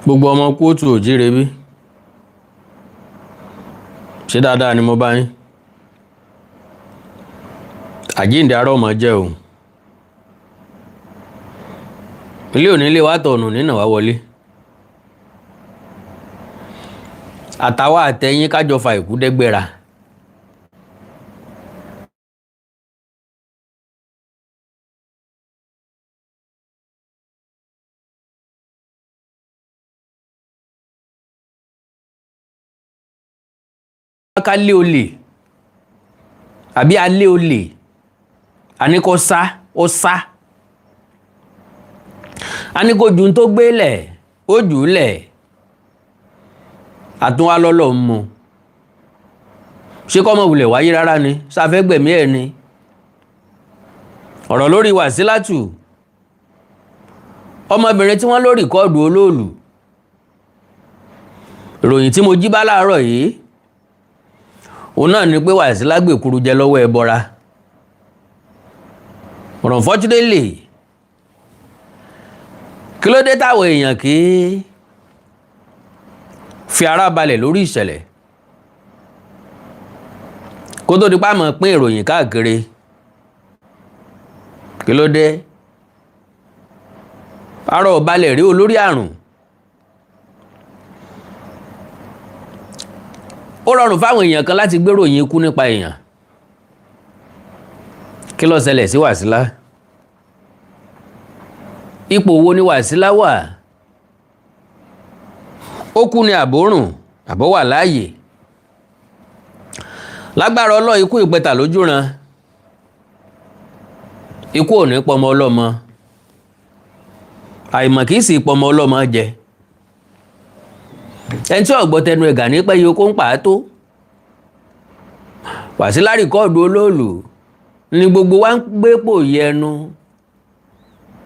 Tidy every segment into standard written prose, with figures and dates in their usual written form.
Gbogbo ọmọ kóòtù òjíire bí ṣé dáadáa ni mo bá yín. Àjíǹde ará ọmọ jẹ́ o. Ilé òní ilé wa tọ̀nù nínà wá wọlé. Àtàwa àtẹ̀yìn kájọ fa ìkú dẹ́gbẹ́ra. Ká lé olè àbí alé olè àníkọ́ sá ó sá àníkọ́ jù tó gbélẹ̀ ó jùúlẹ̀ àtúnwá lọ́lọ́ mú ṣé kọ́mọ wulẹ̀ wáyé rárá ni sáfẹ́ gbẹ̀mí ẹ̀ ni. Ọ̀rọ̀ lórí Wazilatu ọmọbìnrin tí wọ́n ló rìkọ́ọ̀dù Olóòlù. Ìròyìn tí mo jí bá láàárọ̀ yìí òun náà ni pé Wazilat gbèkuru jẹ lọ́wọ́ ẹbọra. Unfortunately kí ló dé táwọn èèyàn kì í fi ara balẹ̀ lórí ìṣẹ̀lẹ̀ kó tó di pa mọ̀ pín ìròyìn káàkiri? Kí ló dé? Ara ò balẹ̀ rí olórí àrùn. Ó rọrùn fáwọn èèyàn kan láti gbé ròyìn ikú nípa èèyàn. Kí ló ṣẹlẹ̀ sí Wazilat? Ipò wo ni Wazilat wà? Ó kú ni àbórùn àbó wà láàyè? Lágbára Ọlọ́run ikú ìpẹta lójú ran. Ikú ò ní pọmọ ọlọ́mọ. Àìmọ̀ kìí sì pọmọ ọlọ́mọ jẹ. Ẹni tí ọ̀gbọ́ tẹnu ẹ̀gà ní pẹ́ yóò kó ń pàátó. Wazilat rìkọ́ọ̀dù Olóòlù ni gbogbo wa ń gbépò yẹnu.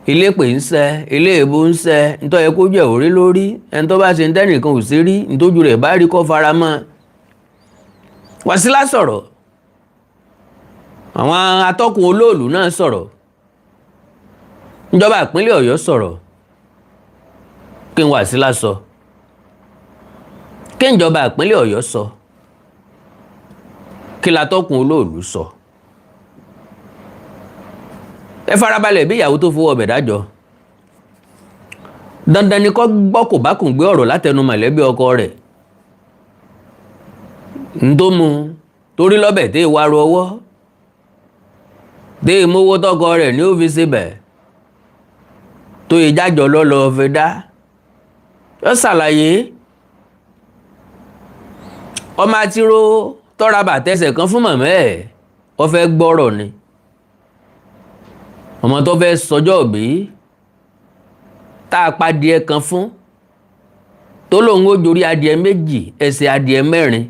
Ilé pè ń sẹ́, ilé èbó ń sẹ́, nítọ́ yẹ kó jẹ́ orí lórí, ẹni tó bá ṣe ń tẹ́nìkan ò sí rí, nítójú rẹ̀ bá rí kó fara mọ́. Wazilat sọ̀rọ̀. Àwọn atọ́kùn Olóòlù náà sọ̀rọ̀. Ìjọba ìpínlẹ̀ Ọ̀yọ́ sọ̀rọ̀. Kí n Wazilat sọ? Kí ìjọba ìpínlẹ̀ Ọ̀yọ́ sọ? Kí látọ́kùn Olóòlù sọ? Ẹ farabalẹ̀ bí ìyàwó tó fowó ọbẹ̀ dájọ́. Dandan ni kó gbọ́ kò bá kùn gbé ọ̀rọ̀ látẹnu mọ̀lẹ́bí ọkọ rẹ̀. N tó mu torí lọ́bẹ̀ tí ìwà ro ọwọ́ tí ìmówó tọkọ rẹ̀ ní ó fi síbẹ̀ tó ìjájọ́ lọ́lọ́ fi dá. Ó ṣàlàyé ọmọ àtiró tọ́ra bàtẹ́sẹ̀ kan fún mọ̀mọ́ ẹ̀ ó fẹ́ gbọ́rọ̀ ni. Ọmọ tó fẹ́ sọjọ́ òbí tá a pa adìẹ kan fún tó lóun ó jorí adìẹ méjì ẹsẹ̀ adìẹ mẹ́rin.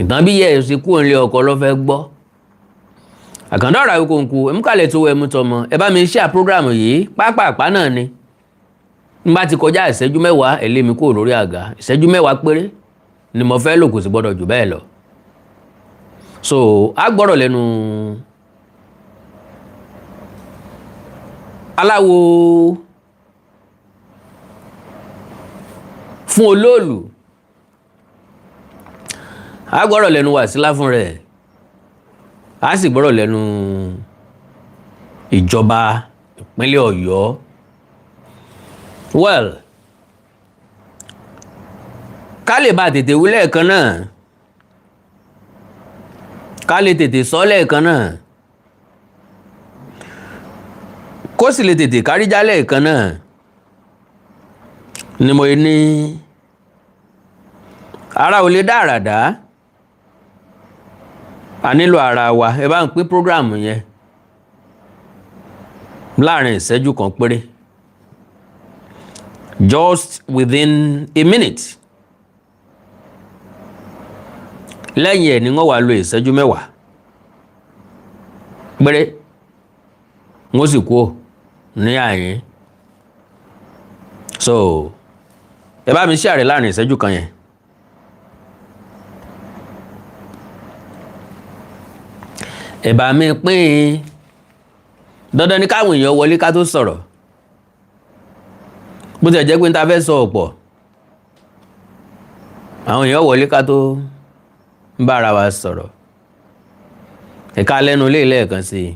Ìtàn bí yẹ ẹ̀sìn kú òǹlẹ̀ ọkọ ló fẹ́ gbọ́. Àkàndá ọ̀rọ̀ Awikonko ẹ̀múkàlẹ̀ tó wẹ̀ mú tọmọ ẹ bá mi share prógráàmù yìí pápápá náà ni. N bá ti kọjá ìṣẹ́jú mẹ́wàá ẹ lé mi kúrò lórí àga. Ìṣẹ́jú mẹ́wàá péré ni mo fẹ́ lò, kò sì gbọ́dọ̀ jù bẹ́ẹ̀ lọ. So a gbọ́rọ̀ lẹ́nu aláwo fún Olóòlù. A gbọ́rọ̀ lẹ́nu Wazilat fún rẹ̀. A sì gbọ́rọ̀ lẹ́nu ìjọba ìpínlẹ̀ Ọ̀yọ́. Well, ká lè bá tètè wí lẹ́ẹ̀kan náà, ká lè tètè sọ lẹ́ẹ̀kan náà, kó sì lè tètè káríjá lẹ́ẹ̀kan náà ni mo ní ara ò lè dá àràdá. A nílò ara wa. Ẹ bá ń pín prógráàmù yẹn láàrin ìṣẹ́jú kan péré, just within a minute. Lẹ́yìn ẹ̀ ni wọ́n wá lo ìṣẹ́jú mẹ́wàá péré, wọ́n sì kú ní àyín. So ẹ bá mi share láàrin ìṣẹ́jú kan yẹn. Ẹ bá mi pín. Dandan ni káwọn èèyàn wọlé ká tó sọ̀rọ̀. bó ti jẹ́ pé n ta fẹ́ sọ ọ̀pọ̀ àwọn èèyàn wọlé ká tó ń bára wa sọ̀rọ̀ ẹ̀ka lẹ́nu lé lẹ́ẹ̀kan sí i.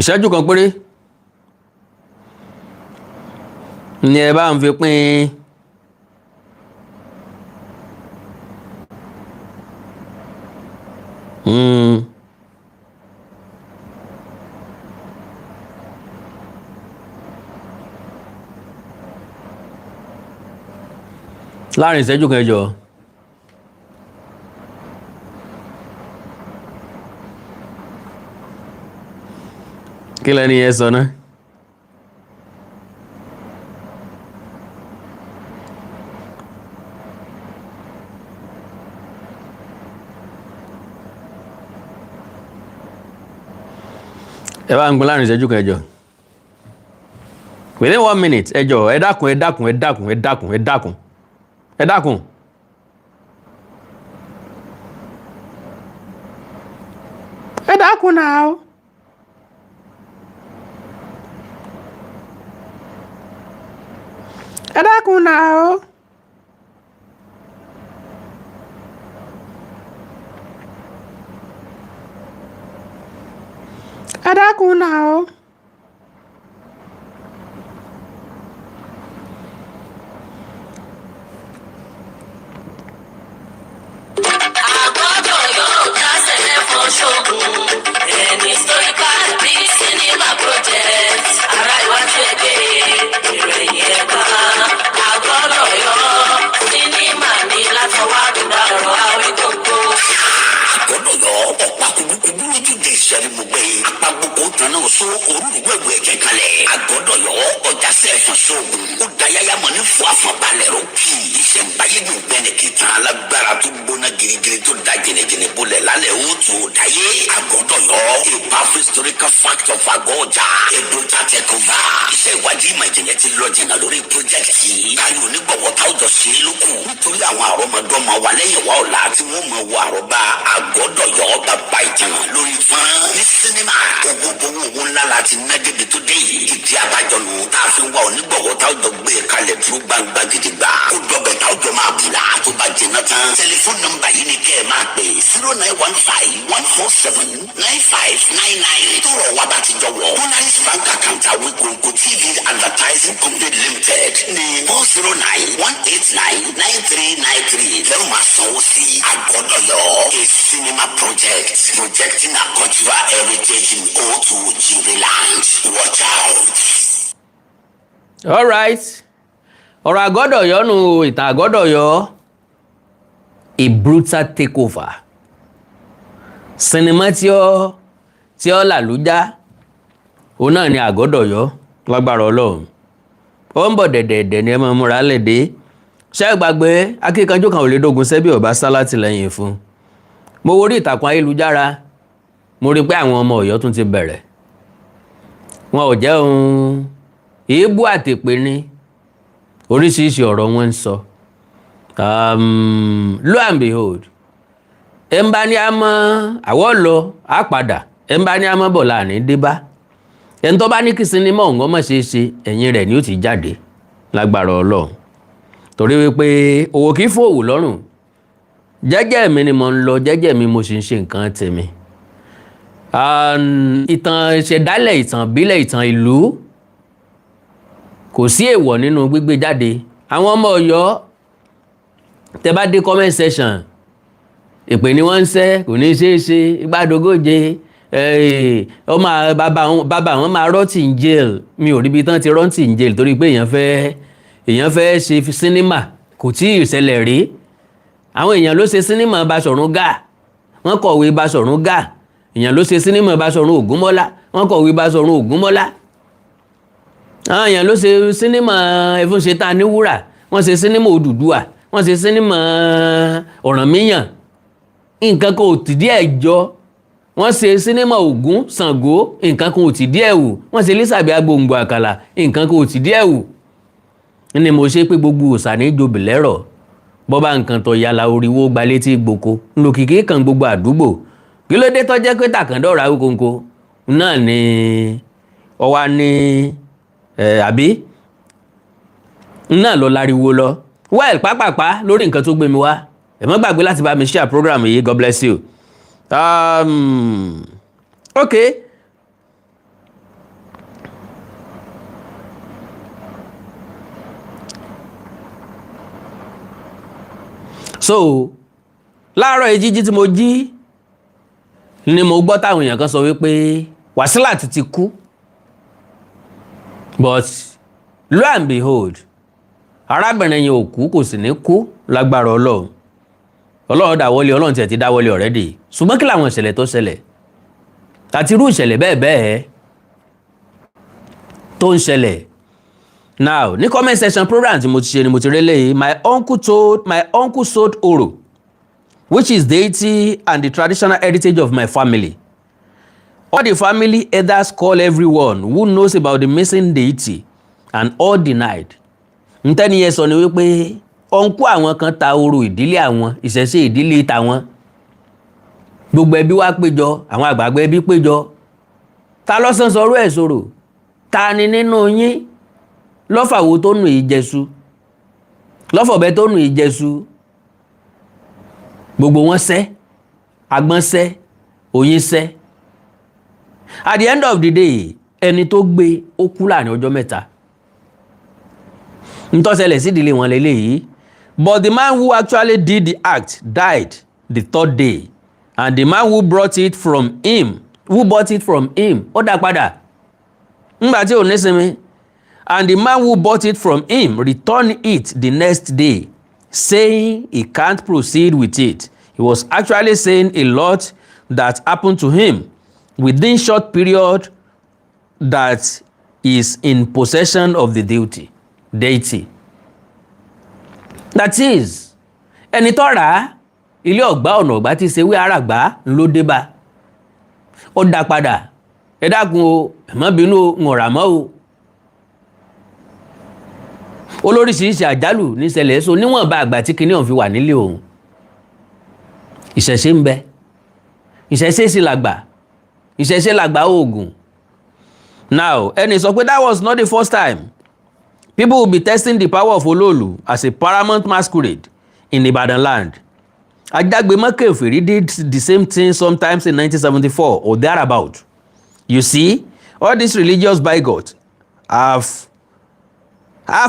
ìṣẹ́jú kan péré ni ẹ bá ń fi pín láàrin ìṣẹ́jú kan ẹ jọ̀ọ́. kí lẹ́ni yẹn sọ náà? ẹ bá ń gbọ́ láàrin ìṣẹ́jú kan ẹ jọ̀ọ́. within 1 minute ẹ jọ̀ọ́ ẹ dákun ẹ dákun ẹ dákun ẹ dákun ẹ dákun ẹ dákun. ẹ dákun náà. ẹ dákun náà o. ẹ dákun náà o. àgbọ̀dọ̀ yóò kásẹ̀ lẹ́fọ̀ọ́ ṣoògùn ẹni historical bí cinema project ara iwájú ẹgbẹ́ ìròyìn ẹ̀gbá àgbọ̀dọ̀ yọ sinimá ní látọwọ́ àdúrà ọ̀rọ̀ Awikonko. àgbọ̀dọ̀ yọ ọ̀pá kúdúkúdú lójúde ìṣẹ́rí gbogbo yìí apagbogbo tánà so orúwẹ̀wẹ̀ ẹ̀jẹ̀ kalẹ̀ àgbọ̀dọ̀ yọ ọjà sẹ́fọ̀n sóògùn ó dayaya mọ̀ ní fún àfọ̀balẹ̀ rò kì í ìṣẹ̀ǹbáyé ní ògbẹ́ni kìtàn alágbára tó gbóná girigiri tó da jìnnìjìnnì bolẹ̀ lálẹ́ ó tó dayé àgbọ̀dọ̀ yọ ipa historical fact of àgọ́ ọjà èdò jàtẹ̀kọ̀fà iṣẹ́ ìwádìí ìmọ̀ ìjìnlẹ̀ ti lọ jìnnà lórí project yìí káyọ̀ onígbọ̀wọ́ táwùjọ sí lókù nítorí àwọn àrọ́mọdọ́mọ wà lẹ́yìn wa ọ̀la tí wọ́n mọ̀ wọ àrọ́bá àgbọ̀dọ̀ yọ bàbá ìtàn lórí fún ní sinimá gbogbo owó ńlá láti ná débi tó dé yìí ìdí abájọ nù tá a fi ń wá onígbọ̀wọ́ táwùjọ gbé kalẹ̀ dúró gbangba gidigba kó dọ̀bẹ̀ táwùjọ máa bùlà tó bá jẹ̀nà tán tẹlifóònù nọ́mbà yìí ni kẹ́ ẹ máa pè 0915-147-9599 tó rọ̀ wá bá ti jọ wọ̀ Polaris bank account Awikonko TV advertising company limited ní 409-189-9393 lẹ́rù máa sanwó sí àgbọ̀dọ̀yọ̀ a cinema project projecting a cultural heritage in Otu-Jiriland. Watch out. all right ọ̀rọ̀ àgọ́dọ̀yọ́ nu ìtàn àgọ́dọ̀yọ́ a brutal takeover sinimá tí ó làlújá òun náà ni àgọ́dọ̀yọ́ lágbára Ọlọ́run ó ń bọ̀ dẹ̀dẹ̀dẹ̀ ni ẹ máa múra lẹ́dẹ́ ṣé gbàgbé akíkanjú kan ò lè dógun sẹ́bí ọ̀bá sá látìlẹ́yìn fún mo wo orí ìtàkùn ayélujára mo rí pé àwọn ọmọ Ọ̀yọ́ tún ti bẹ̀rẹ̀ wọn ò jẹ́ ohun èébú àtèpè ni oríṣiríṣi ọ̀rọ̀ wọn ń sọ lo and behold ẹ ń bá ní a mọ́ àwọ̀ lọ á padà ẹ ń bá ní a mọ́ bọ̀ láàrin débá ẹni tó bá ní kí sinimá ọ̀hún ọmọ ṣe é ṣe ẹ̀yìn rẹ̀ ni ó ti jáde lágbára Ọlọ́run torí wípé òwò kìí fòwò lọ́rùn jẹ́jẹ́ mi ni mo ń lọ jẹ́jẹ́ mi mo sì ń ṣe nǹkan tèmi ìtàn ìṣẹ̀dálẹ̀ ìtàn ìbílẹ̀ ìtàn ìlú kò sí èèwọ̀ nínú gbígbé jáde àwọn ọmọ Ọ̀yọ́ tẹ́ bá dé comment section ìpè ni wọ́n ń ṣẹ́ kò ní ṣe é ṣe ìgbàdógóje ọmọ bàbá wọn máa rọ́ọ̀tì in jail mi ò ríbi tán ti rọ́ọ̀tì in jail torí pé èèyàn fẹ́ ṣe sinimá kò tí ì ṣẹlẹ̀ rí àwọn èèyàn ló ṣe sinimá Basọ̀run Gáà wọ́n kọ̀wé Basọ̀run Gáà èèyàn ló ṣe sinimá Basọ̀run Ògúnmọ́lá wọ́n kọ̀wé Basọ̀run Ògúnmọ́lá àwọn èèyàn ló ṣe sinimá Ẹfúnṣetán Níwúrà wọ́n ṣe sinimá Odùduwà wọ́n ṣe sinimá Ọ̀rànmíyàn nǹkan kan ò tìdí ẹ̀ jọ wọ́n ṣe sinimá Ògún Ṣàngó nǹkan kan ò tìdí ẹ̀ wù wọ́n ṣe Lísàbí Agbòǹgbò Àkàlà nǹkan kan ò tìdí ẹ̀ wù ni mo ṣe pé gbogbo òòṣà ní jòbì lẹ́rọ̀ bọ́bá nǹkan tó yàlà oríwó gba létí gboko ńlòkìkí kan gbogbo àdúgbò kí ló dé tó jẹ́ pé Tàkàndọ̀rọ̀ Awikonko náà ni ọwá ní àbí náà lọ láriwo lọ well pápápá lórí nǹkan tó gbé mi wá ẹ má gbàgbé láti bá mi share program yìí God bless you okay. So láàárọ̀ ìjíjí tí mo jí ni mo gbọ́ táwọn èèyàn kan sọ wípé Wazilat ti kú but lo and behold arábìnrin yẹn ò kú kò sì ní kú lágbára Ọlọ́run dáwọ́lé Ọlọ́run tiẹ̀ ti dáwọ́lé already ṣùgbọ́n kí làwọn ìṣẹ̀lẹ̀ tó ṣẹlẹ̀ àti irú ìṣẹ̀lẹ̀ bẹ́ẹ̀ tó ń ṣẹlẹ̀ now ní comment section program tí mo ti ṣe ni mo ti rélé my uncle sold oro which is deity and the traditional heritage of my family. All the family elders call everyone who knows about the missing deity and all denied. Ntẹ́ni yẹn sọ ni wípé ọ̀nkú àwọn kan ta oro ìdílé àwọn ìṣẹ̀ṣe ìdílé tàwọn gbogbo ẹbí wá péjọ àwọn àgbààgbà ẹbí péjọ ta lọ́sàn sọ̀rọ̀ ẹ̀ sọ̀rọ̀ ta ni nínú yín lọ́fàwò tó nù ìjẹsù lọ́fọ̀bẹ tó nù ìjẹsù gbogbo wọn sẹ́ agbọ́n sẹ́ oyin sẹ́ at the end of the day ẹni tó gbé ó kú láàrin ọjọ́ mẹ́ta ntọ́sẹ̀lẹ̀ sí ìdílé wọn lélẹ́yìí but the man who actually did the act died the third day and the man who bought it from him ó dá padà ńgbà tí ò ní sinmi. And the man who bought it from him returned it the next day, saying he can't proceed with it. He was actually saying a lot that happened to him within short period that is in possession of the deity. That is, ẹni tó rà ilé ọ̀gbá ọ̀nà ọ̀gbá tí ṣe wí àràgbá ló dé bá. Ó dá padà. Ẹ dákun o, ẹ má bínú ń ọ̀rà mọ́ o. Olóríṣiríṣi àjálù ní ṣẹlẹ̀ so níwọ̀n bá àgbà tí kinní ọ̀hún fi wà nílé òun ìṣẹ̀ṣe ń bẹ ìṣẹ̀ṣe sì làgbà ìṣẹ̀ṣe làgbà oògùn. Now ẹni sọ pé that was not the first time people will be testing the power of Olóòlù as a paramount masquerade in Ibadan land. Ajagbemọ́kẹ́ Òfìrí did the same thing sometimes in 1974 or thereabout. You see, all these religious bigots have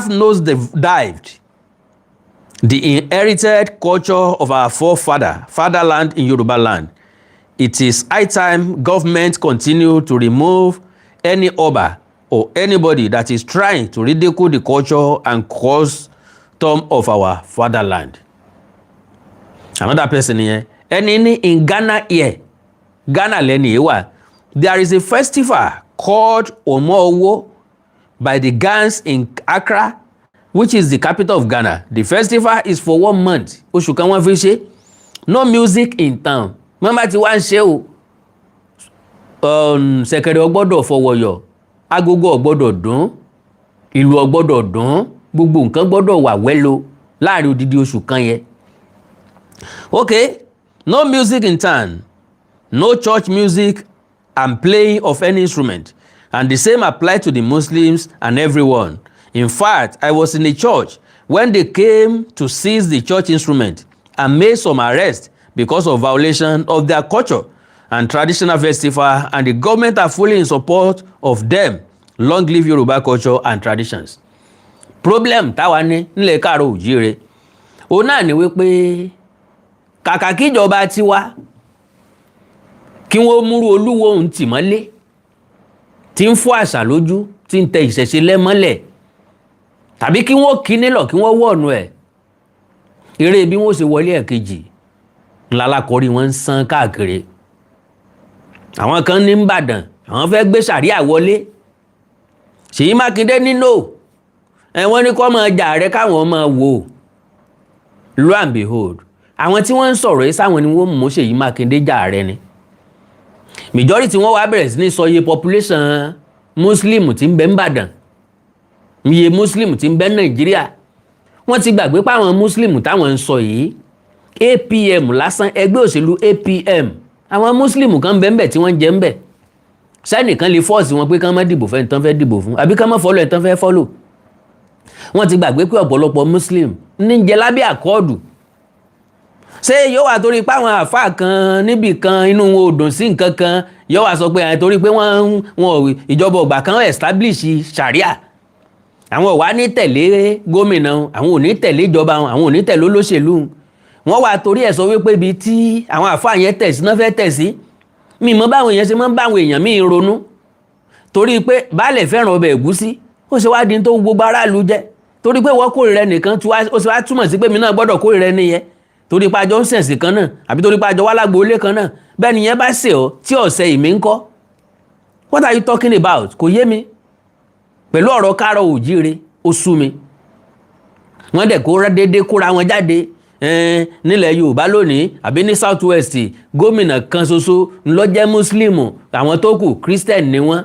nose-dived the inherited culture of our fatherland in Yoruba land. It is high time government continue to remove any Oba or anybody that is trying to ridicule the culture and custom of our fatherland. Another person here, in Ghana here, Ghana lẹ́ni yìí there is a festival called Omo by the Gans in Accra, which is the capital of Ghana. The festival is for 1 month. Oṣù kan wọ́n fi ṣe. No music in town. Mama ti wá ń ṣe o. Ṣẹ̀kẹ̀rẹ̀ ò gbọ́dọ̀ fọwọ́yọ̀. Agogo ò gbọ́dọ̀ dún. Ìlù ò gbọ́dọ̀ dún. Gbogbo nǹkan gbọ́dọ̀ wà wẹ́lo láàrin odidi oṣù kan yẹn. Okay, no music in town. No church music and playing of any instrument. And the same applied to the Muslims and everyone. In fact, I was in a church when they came to seize the church instrument and made some arrests because of violation of their culture and traditional festival, and the government are fully in support of them. Long live Yoruba culture and traditions. Problem táwa ní nílẹ̀ káàárọ̀ oòjíire. Òun náà ni wípé kàkà kíjọba tiwa kí wọ́n múrú Olúwo òun tì mọ́lé tí ń fọ́ àṣà lójú tí ń tẹ ìṣẹ̀ṣe lẹ́mọ́lẹ̀ tàbí kí wọ́n kí nílọ̀ kí wọ́n wọ̀nù ẹ̀ eré bí wọ́n ṣe wọlé ẹ̀kejì ńlá lákọ̀ọ́rí wọn ń san káàkiri àwọn kan ní Ìbàdàn àwọn fẹ́ gbé sàríà wọlé Ṣèyí Mákindé nínú wọ́n ní kó máa jà rẹ káwọn máa wò lo and behold àwọn tí wọ́n ń sọ̀rọ̀ yìí sáwọn ni wọ́n mú Ṣèyí Mákindé jà rẹ ni majority wọ́n wá bẹ̀rẹ̀ sí ní sọ iye population Muslim tí ń bẹ Ìbàdàn iye Muslim tí ń bẹ Nàìjíríà wọ́n ti gbàgbé pé àwọn Muslim táwọn ń sọ yìí APM lásán ẹgbẹ́ òṣèlú APM àwọn Muslim kan bẹ́ẹ̀ bẹ́ẹ̀ tí wọ́n jẹ́ ń bẹ̀ sẹ́nìkan lè fọ́ọ̀sì wọn pé kán má dìbò fẹ́ tán fẹ́ dìbò fún àbí kán má fọ́lọ̀ ẹ̀ tán fẹ́ fọ́lọ̀ wọ́n ti gbàgbé pé ọ̀pọ̀lọpọ̀ Muslim ní jẹ lábẹ́ àkọọ́dù ṣé yóò wà torí pé àwọn àfáà kan níbì kan inú wọn ò dùn sí nǹkan kan yóò wà sọ pé torí pé wọ́n ìjọba ọgbà kan establish sharia àwọn ò wá ní tẹ̀lé gómìnà àwọn ò ní tẹ̀lé ìjọba àwọn ò ní tẹ̀lé olóṣèlú wọ́n wà torí ẹ̀ sọ wípé ibi tí àwọn àfáà yẹn tẹ̀ sí náà fẹ́ tẹ̀ sí mi mọ báwọn èèyàn ṣe máa ń báwọn èèyàn míì ronú torí pé baálẹ̀ fẹ́ràn ọbẹ̀ ẹ̀gúsí ó ṣe wá di tó gbogbo aráàlú jẹ́ torí pé wọ́n kórìíra ẹnìkan ó ṣe wá túmọ̀ sí pé mi náà gbọ́dọ̀ kórìíra ẹni yẹn torí pé àjọ ń sẹ̀sì kan náà àbí torí pé àjọ wà lágboolé kan náà bẹ́ẹ̀ ni yẹn bá ṣe ọ́ tí ọ̀sẹ̀ ìmí ń kọ́ what are you talking about kò yé mi pẹ̀lú ọ̀rọ̀ kárọ̀ òjíire ó sú mi wọ́n dẹ̀ kó déédéé kóra wọn jáde nílẹ̀ Yorùbá lónìí àbí ní South West gómìnà kan ṣoṣo ńlọ jẹ́ Muslim àwọn tó kù Christian ni wọ́n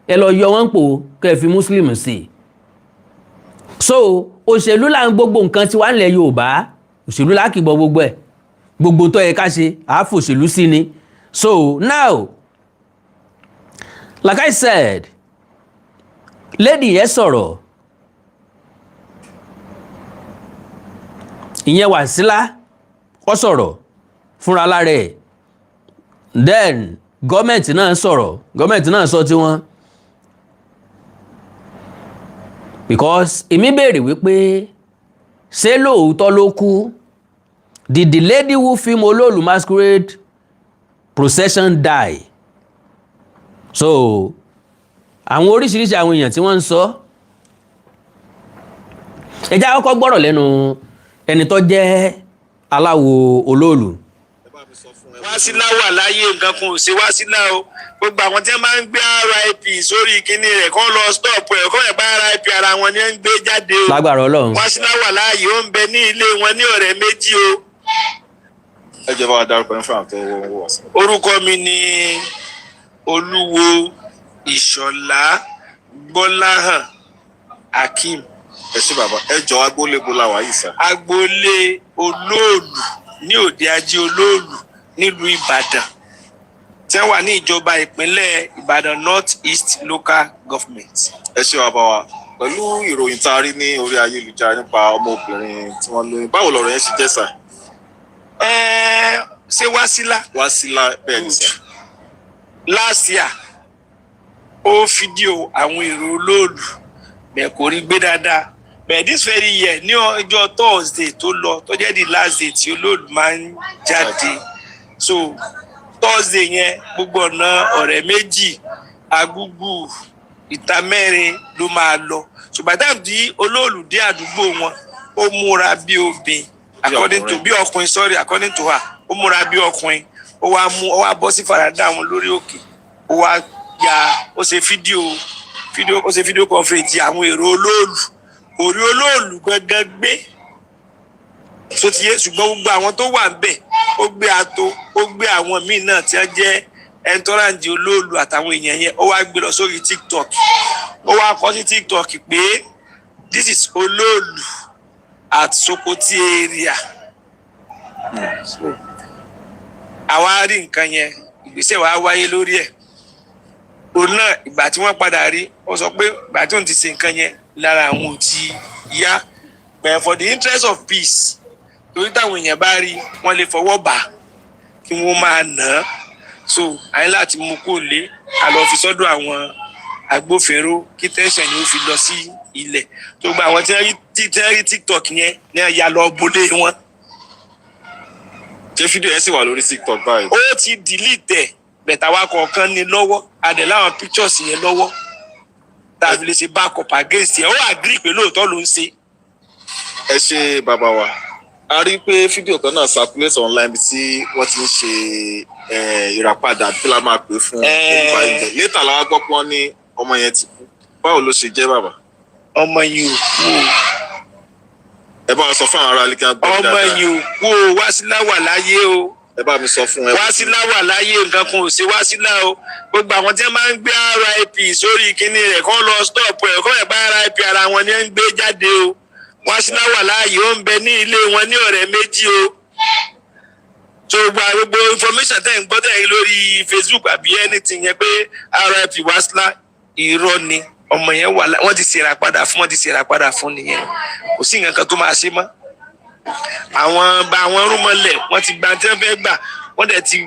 ẹ lọ yọ wọ́n pò kẹ́ fi Muslim sí i so òṣèlú là ń gbogbo nǹkan tí wà nílẹ̀ Yorùbá òṣèlú là kìbọ̀ gbogbo ẹ̀ gbogbo tó yẹ ká ṣe àáfò òṣèlú sí ni so now like I said lady yẹn sọ̀rọ̀ ìyẹn Wàsílà ó sọ̀rọ̀ fúnra lára ẹ̀ then gọ́ọ̀mẹ̀ntì náà sọ̀rọ̀ gọ́ọ̀mẹ̀ntì náà sọ tiwọn because èmi béèrè wípé ṣé lóòótọ́ ló kú did the lady who film Olóòlù masquerade procession die so àwọn oríṣiríṣi àwọn èèyàn tí wọ́n ń sọ ẹ jẹ́ àkọ́kọ́ gbọ́rọ̀ lẹ́nu ẹni tó jẹ́ aláwo Olóòlù. Wàsílà wà láyé nǹkan kan ò ṣe Wàsílà o gbogbo àwọn tí wọ́n máa ń gbé RIP sórí kíní rẹ̀ kọ́ lọ stop ẹ̀ kọ́ ẹ̀ bá RIP ara wọn ni wọ́n ń gbé jáde o. lágbára Ọlọ́run. Wàsílà wà láàyè ó ń bẹ ní ilé wọn ní ọ̀rẹ́ méjì o. ẹ jẹ́ bá wa dárúkọ ní fún àwọn tó wọ̀ sí. orúkọ mi ni Olúwo Ìṣọ̀lá Gbọ́láhàn Akeem. ẹ ṣé bàbá ẹ jọ agboolé bo la wà yìí sá. agboolé Olóòlù ní òde ajé Olóòlù nílùú Ìbàdàn tí wọ́n wà ní ìjọba ìpínlẹ̀ Ìbàdàn North East Local Government. ẹ ṣé bàbá wa pẹ̀lú ìròyìn tá a rí ní orí ayélujára nípa ọmọbìnrin tí wọ́n lóyún báwo lọ̀rọ̀ yẹn ṣe jẹ́ sá. ṣé Wàsílà bẹ́ẹ̀ ni sá. last year ó fídíò àwọn èrò Olóòlù bẹ́ẹ̀ kò rí gbé dáadáa bẹ́ẹ̀ this very year ní ọjọ́ Thursday tó lọ tó jẹ́ the last day tí Olóòlù máa ń jáde so Thursday yẹn gbogbo ọ̀nà ọ̀rẹ́ méjì Agúgù Ìta Mẹ́rin ló máa lọ ṣùgbọ́n táwọn tí Olóòlù dé àdúgbò wọn ó múra bí obìnrin according to her ó múra bí ọkùnrin ó wá bọ́ sí fàràdà wọn lórí òkè ó wá ó ṣe fídíò conference àwọn èrò Olóòlù orí Olóòlù gangan gbé so ti yé ṣùgbọ́n gbogbo àwọn tó wà ńbẹ̀ ó gbé ato ó gbé àwọn míì náà tí wọ́n jẹ́ ẹntọ́ràǹdì Olóòlù àtàwọn èèyàn yẹn ó wá gbé lọ sórí TikTok ó wá kọ sí TikTok pé this is Olóòlù at Sokoti area àwa rí nǹkan yẹn ìgbésẹ̀ wa wáyé lórí ẹ̀ òun náà ìgbà tí wọ́n padà rí ó sọ pé ìgbà tí òun ti ṣe nǹkan yẹn lára àwọn ò ti yá but for the interest of peace torí táwọn èèyàn bá rí wọ́n lè fọwọ́ bà kí wọ́n máa nà án so àyìn láti mú kó lé àlọ́ fi sọ́dọ̀ àwọn agbófinró kí tẹ́sán yóò fi lọ sí ilẹ̀ tó gba àwọn tí wọ́n rí TikTok yẹn ní ẹ̀yà lọ bolé wọn. ṣé fídíò yẹn sì wà lórí TikTok báyìí. ó ti delete ẹ̀ bẹ̀tà wa kọ̀ọ̀kan ní lọ́wọ́ adẹ̀ láwọn pictures yẹn lọ́wọ́ tàbí lè ṣe back up against ẹ̀ ó agree pé lóòótọ́ ló ń ṣe. ẹ ṣe bàbá wa a rí i pé fídíò kan náà circulate online tí wọ́n ti ń ṣe ìràpadà tí la máa pè fún nípa ilẹ̀ létà làwọn gbọ́ pé wọ́n ní ọmọ yẹn ti kú báwo ló ṣe jẹ́ bàbá. ọmọ yìí ò kú o. ẹ bá wa sọ fún àwọn ará alíkà gbọ́ dáadáa. ọmọ yìí ò kú o Wásílà wà láyé o. ẹ bá mi sọ fún ẹ. Wásílà wà láyé nǹkan kan ò ṣe Wásílà o gbogbo àwọn tí wọ́n máa ń gbé RIP sórí kinní rẹ̀ kọ́ lọ stop ẹ̀ kọ́ ẹ̀ bá RIP ara wọn ni ń gbé jáde o. Wásílà wà láàyè ó ń bẹ ní ilé wọn ní ọ̀rẹ́ méjì o. So gbogbo information tẹ́ ń gbọ́ tẹ́ lórí Facebook àbí anything yẹn pé RIP Wásílà irọ́ ni ọmọ yẹn wà wọ́n ti ṣèrà padà fún nìyẹn kò sí nǹkan kan tó máa ṣe mọ́. àwọn rúmọlẹ̀ wọ́n ti gba tí wọ́n fẹ́ gbà wọ́n dẹ̀ ti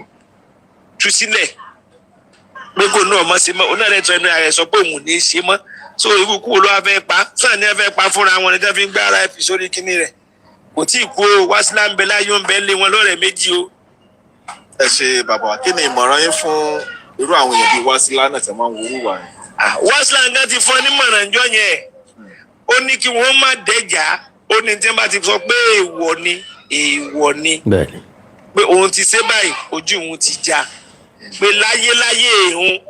tú sílẹ̀ pé kò náà mọ́ ṣe mọ́ onírẹ̀tọ́ ẹnu ààrẹ sọ pé òun ò ní ṣe mọ́ so irú kúrò ló wá fẹ́ pa sàn ní ẹ fẹ́ pa fúnra wọn ni tí wọ́n fi ń gbá RIP sórí kinní rẹ̀ kò tí ì kú o Wásílà ń bẹ láyé ó ń bẹ lé wọn lọ́rẹ̀ méjì o. ẹ ṣe bàbá kí ni ìmọ̀ràn yín fún irú àwọn èèyàn bíi Wásílà náà tẹ̀ máa ń worú wà yẹn. Wásílà nǹkan ti fún ẹ nímọ̀ràn jọ yẹn ó ní kí wọ́n má dẹ́jà ó ní tí wọ́n bá ti sọ pé èèwọ̀ ni pé òun ti ṣe báyìí ojú òun ti já pé láyé òun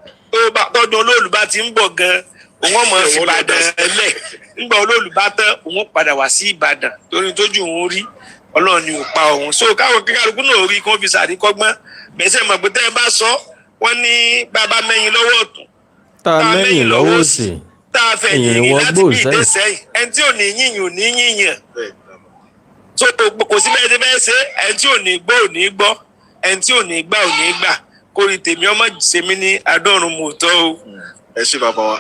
tọ́dún Olóòlù bá ti ń bọ̀ gan òun ọmọ Ìbàdàn lẹ̀ nígbà Olóòlù bá tán òun padà wá sí Ìbàdàn torí tójú òun rí Ọlọ́run ni ò pa òun so káwọn kíkàlùkù náà rí kí wọ́n fi sàríkọ́gbọ́n bẹ́sẹ̀ mọ̀ pé tẹ́ ẹ bá sọ wọ́n ní bàbá mẹ́yìn lọ́wọ́ ọ̀tún tá a mẹ́yìn lọ́wọ́ òsì tá a fẹ́ yìnyín láti bí ìdẹ́sẹ́yìn ẹni tí ò ní yìnyín ò ní yìnyín so kò sí bẹ́ẹ̀ tí bẹ́ẹ̀ ṣe ẹni tí ò ní gbọ́ ò ní gbọ́ ẹni tí ò ní gbà ò ní gbà kórìí tèmi ọmọ sèmi ní adọ́run mòótọ́ o. ẹ ṣe bàbá wa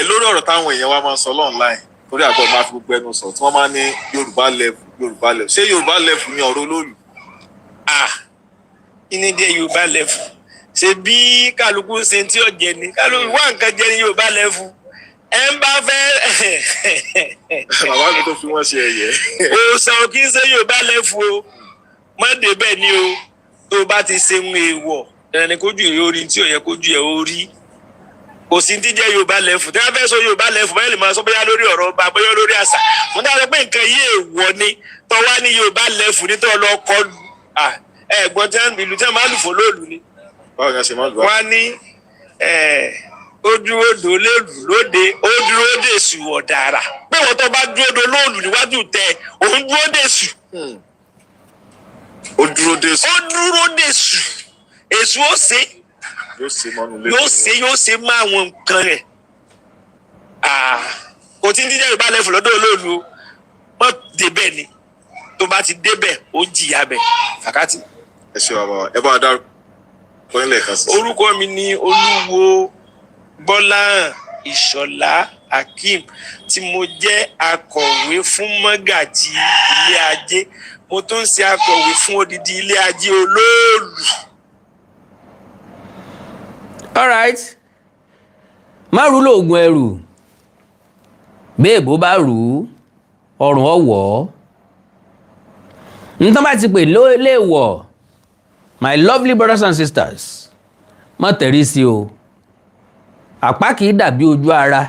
lórí ọ̀rọ̀ táwọn èèyàn wa máa ń sọ online torí àgbọ̀ máa fi gbogbo ẹnu sọ tí wọ́n máa ń ní Yorùbá level ṣé Yorùbá level ni ọ̀rọ̀ Olóòlù. ìní díẹ̀ Yorùbá level ṣe bí kálukú ṣe tí ó jẹ ni kálukú wá nǹkan jẹ ní Yorùbá level ẹ ń bá fẹ́. bàbá mi tó fi wọ́n ṣe ẹ̀yẹ. òòsàn kì í ṣe Yorùbá level o mọ́dé bẹ́ẹ̀ ni o tó bá ti ṣe ń èèwọ̀ ẹni kójú ẹ̀ orí tí ò yẹ kójú ẹ̀ orí kò sí ti jẹ́ Yorùbá level tí wọ́n fẹ́ sọ Yorùbá level báyìí lè máa sọ bóyá lórí ọ̀rọ̀ ọba bóyá lórí àṣà mo dára pé nǹkan yìí èèwọ̀ ni tó wá ní Yorùbá level ní tó lọ kọlù ẹ̀gbọ́n tí wọ́n ìlú tí wọ́n máa lù fún Olóòlù ni. báwo ni a ṣe máa lù wá. wọ́n ní ó dúró dò lérù lóde ó dúró dè sù ọ̀dàrà pé wọ́n tó bá dúró dò Olóòlù níwájú tẹ òun dúró dè sù. ó dúró dè sù. ó dúró dè sù èsù ó ṣe yóò ṣe máa wọn nǹkan rẹ̀ kò tí ń díjẹ́ Yorùbá level lọ́dọ̀ Olóòlù wọ́n débẹ̀ ni tó bá ti débẹ̀ ó jìyà bẹ̀ fàkátì. ẹ ṣe bàbá ẹ bá a dárúkọ nílẹ̀ kan sí. orúkọ mi ni Olúwo Gbọ́láhàn Ìṣọ̀lá Akeem tí mo jẹ́ akọ̀wé fún mọ́gàjí ilé ajé mo tún ń ṣe akọ̀wé fún odidi ilé ajé Olóòlù. alright má rú lóògùn ẹrù béèbó bá rú ọrùn ọwọ́ nǹkan bá ti pè léèwọ̀ my lovely brothers and sisters má tẹ̀rí sí o àpá kìí dàbí ojú ara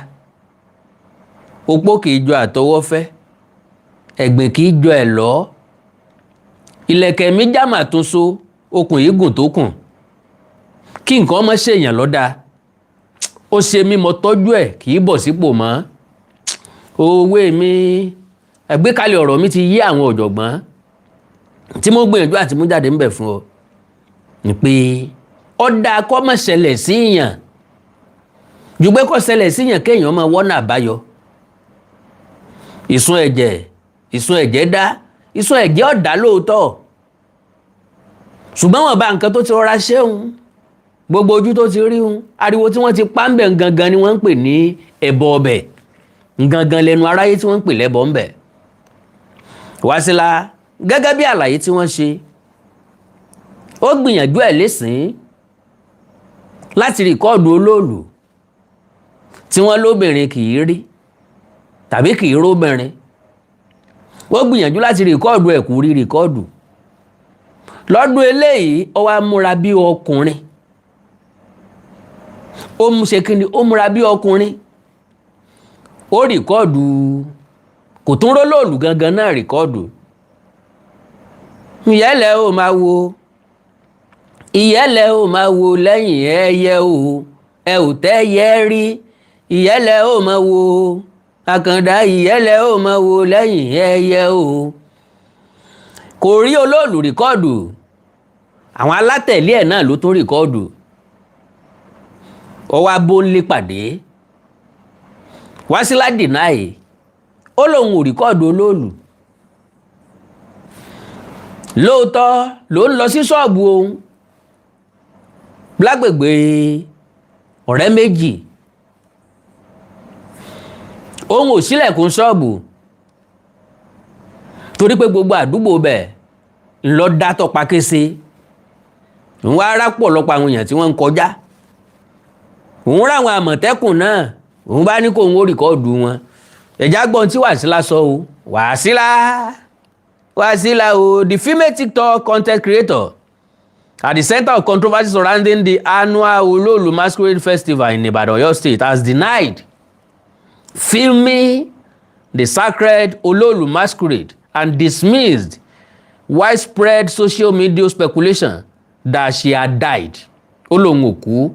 opó kìí jọ àtọwọ́fẹ́ ẹ̀gbìn kìí jọ ẹ̀lọ́ ìlẹ̀kẹ̀ mi jámà tún so okùn yìí gùn tó kùn kí nǹkan ọmọ ṣèyàn lọ́dà ó ṣe mí mo tọ́jú ẹ̀ kì í bọ̀ sípò mọ́ òwe mi àgbékalẹ̀ ọ̀rọ̀ mi ti yí àwọn ọ̀jọ̀gbọ́n tí mo gbìyànjú àti mú jáde ń bẹ̀ fún ọ ni pé ọ̀dà kọ́ mọ̀ ṣẹlẹ̀ sí yàn jù pé kọ́ ṣẹlẹ̀ sí yàn kéèyàn máa wọ́nà àbáyọ ìsun ẹ̀jẹ̀ dá ìsun ẹ̀jẹ̀ ọ̀dá lóòótọ́ ṣùgbọ́n wọn bá nǹkan tó ti rọra ṣéun gbogbo ojú tó ti rí un ariwo tí wọ́n ti pa ń bẹ̀ gangan ni wọ́n ń pè ní ẹbọ ọbẹ̀ gangan lẹ́nu aráyé tí wọ́n ń pè lẹ́bọ ńbẹ̀. Wásílà gẹ́gẹ́ bí àlàyé tí wọ́n ṣe ó gbìyànjú ẹ̀ lẹ́sìn láti rìkọ́ọ̀dù Olóòlù tí wọ́n lóbìnrin kì í rí tàbí kì í róbìnrin ó gbìyànjú láti rìkọ́ọ̀dù ẹ̀ kú rí rìkọ́ọ̀dù lọ́dún eléyìí ó wá múra bí ọkùnrin ó múra bí ọkùnrin ó rìkọ́ọ̀dù kò tún rólóòlù gangan náà rìkọ́ọ̀dù. ìyẹ́lẹ̀ ó máa wo ìyẹ́lẹ̀ ó máa wo lẹ́yìn ẹyẹ o ẹ ò tẹ́yẹ rí ìyẹ́lẹ̀ ó máa wo àkàndá ìyẹ́lẹ̀ ó máa wo lẹ́yìn ẹyẹ o. kò rí Olóòlù rìkọ́ọ̀dù àwọn alátẹ̀lé ẹ̀ náà ló tún rìkọ́ọ̀dù. ó wá bóńlé pàdé Wazilat deny ó lóun ò rìkọ́ọ̀dù Olóòlù. lóòótọ́ ló ń lọ sí ṣọ́ọ̀bù òun lágbègbè ọ̀rẹ́ méjì òun ò ṣílẹ̀kùn ṣọ́ọ̀bù torí pé gbogbo àdúgbò bẹ̀ ńlọ dátọ̀ pakése òun wá rápọ̀ lọ́pọ̀ àwọn èèyàn tí wọ́n ń kọjá òun ráwọn àmọ̀tẹ́kùn náà òun bá ní kó òun ó rìkọ́ọ̀dù wọn ẹ̀já gbọ́n tí Wazilat sọ o Wazilat o the female TikTok content creator at the center of controversy surrounding the annual Olóòlù Masquerade Festival in Ibadan, Oyo State has denied filming the sacred Olóòlù Masquerade and dismissed widespread social media speculation that she had died. Ó lóun ò kú.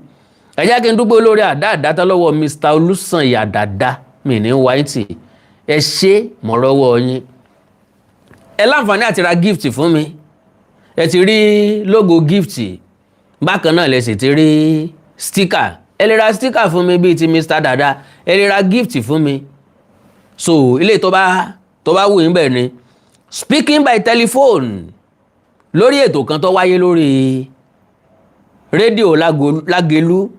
Ẹ jẹ́ kí n dúpẹ́ olórí àdáàdá lọ́wọ́ Mr. Olùsànyà Dàda mi ní wáìtì ẹ ṣe mọ̀rọ́wọ́ yín. Ẹ láǹfààní àti ra gift fún mi. Ẹ ti rí logo gift bákan náà lẹ sì ti rí sticker. Ẹ lè ra sticker fún mi bíi ti Mr. Dàda. Ẹ lè ra gift fún mi. So ilé tó bá wù yín bẹ́ẹ̀ ni speaking by telephone lórí ètò kan tó wáyé lórí rédíò Lágelú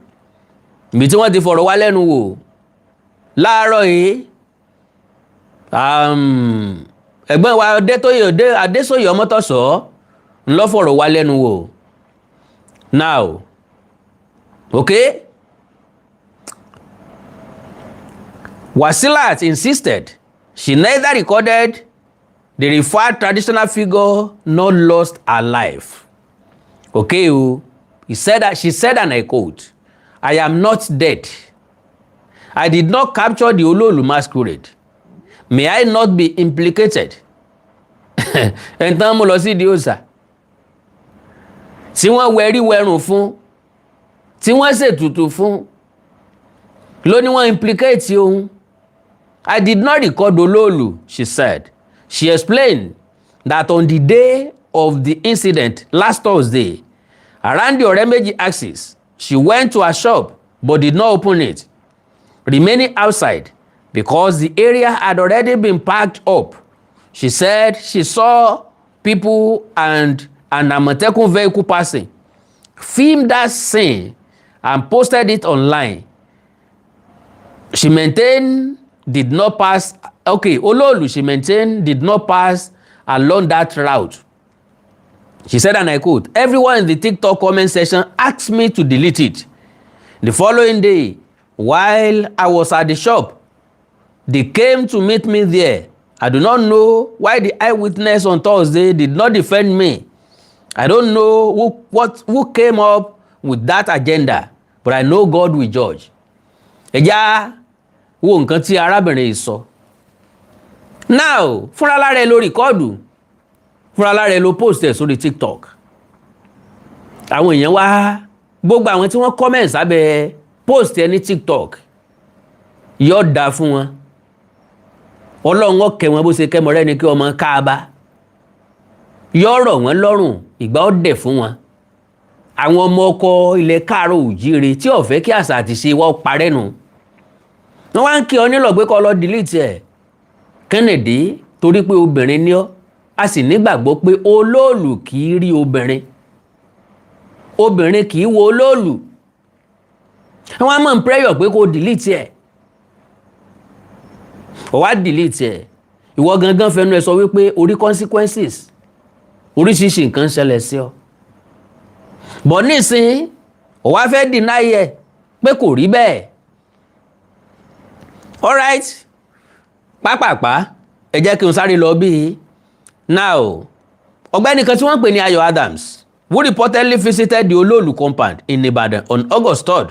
ibi tí wọ́n ti fọ̀rọ̀ wá lẹ́nu wò láàárọ̀ yìí ẹ̀gbọ́n wa Adésóyè Ọmọ́tọ̀sọ́ ńlọ fọ̀rọ̀ wá lẹ́nu wò now okay. Wazilat insisted she neither recorded the referred traditional figure nor lost her life. Okay, she said, and I quote, "I am not dead. I did not capture the Olóòlù masquerade. May I not be implicated?" Ẹ̀ntàn mo lọ sí ìdí òòṣà. Tí wọ́n wẹ̀rí wẹ̀rùn fún, tí wọ́n ṣètùtù fún, ló ní wọ́n implicate òun. I did not record Olóòlù, she said. She explained that on the day of the incident last Thursday, around the Oremeji axis, she went to a shop but did not open it, remaining outside because the area had already been packed up. She said she saw people and an Amotekun vehicle passing, filmed that scene and posted it online. She maintained did not pass, Olóòlù, she maintained, did not pass along that route. She said, and I quote, "Everyone in the TikTok comment section asked me to delete it. The following day, while I was at the shop, they came to meet me there. I do not know why the eyewitness on Thursday did not defend me. I don't know who came up with that agenda, but I know God will judge." Ẹja wo nǹkan tí arábìnrin yìí sọ. Now fúnra lára ẹ ló rìkọ́ọ̀dù fúnra lára ẹ ló post ẹ̀ sórí TikTok. Àwọn èèyàn wá gbogbo àwọn tí wọ́n comment sábẹ́ post ẹ ní TikTok yóò dáa fún wọn. Ọlọ́run ó kẹ́ wọn bó ṣe kẹ́mọ rẹ́ ni kí ọmọ káàbá yóò rọ̀ wọ́n lọ́rùn ìgbà ó dẹ̀ fún wọn. Àwọn ọmọ ọkọ ilẹ̀ káàárọ̀ òjíire tí ò fẹ́ kí àṣà àti ṣe wọ́n parẹ́ nù. Wọ́n wá ń kí ọ nílò pé kó lọ delete ẹ̀. Kennedy torí pé obìnrin ni ọ́ a sì nígbàgbọ́ pé Olóòlù kì í rí obìnrin. Obìnrin kì í wo Olóòlù. Wọ́n á mọ̀ ń prayer pé kó delete ẹ̀. Ó wá delete ẹ̀. Ìwọ gangan fẹnu ẹ sọ wípé orí consequences oríṣiríṣi nǹkan ṣẹlẹ̀ sí ọ. Bọ̀ nísìnyí ó wá fẹ́ deny ẹ̀ pé kò rí bẹ́ẹ̀. Alright, pápápá ẹ jẹ́ kí n sáré lọ bí. Now, ọ̀gbẹ́ni kan tí wọ́n pè ní Ayọ̀ Adams, who reportedly visited the Olóòlù compound in Ibadan on August 3rd,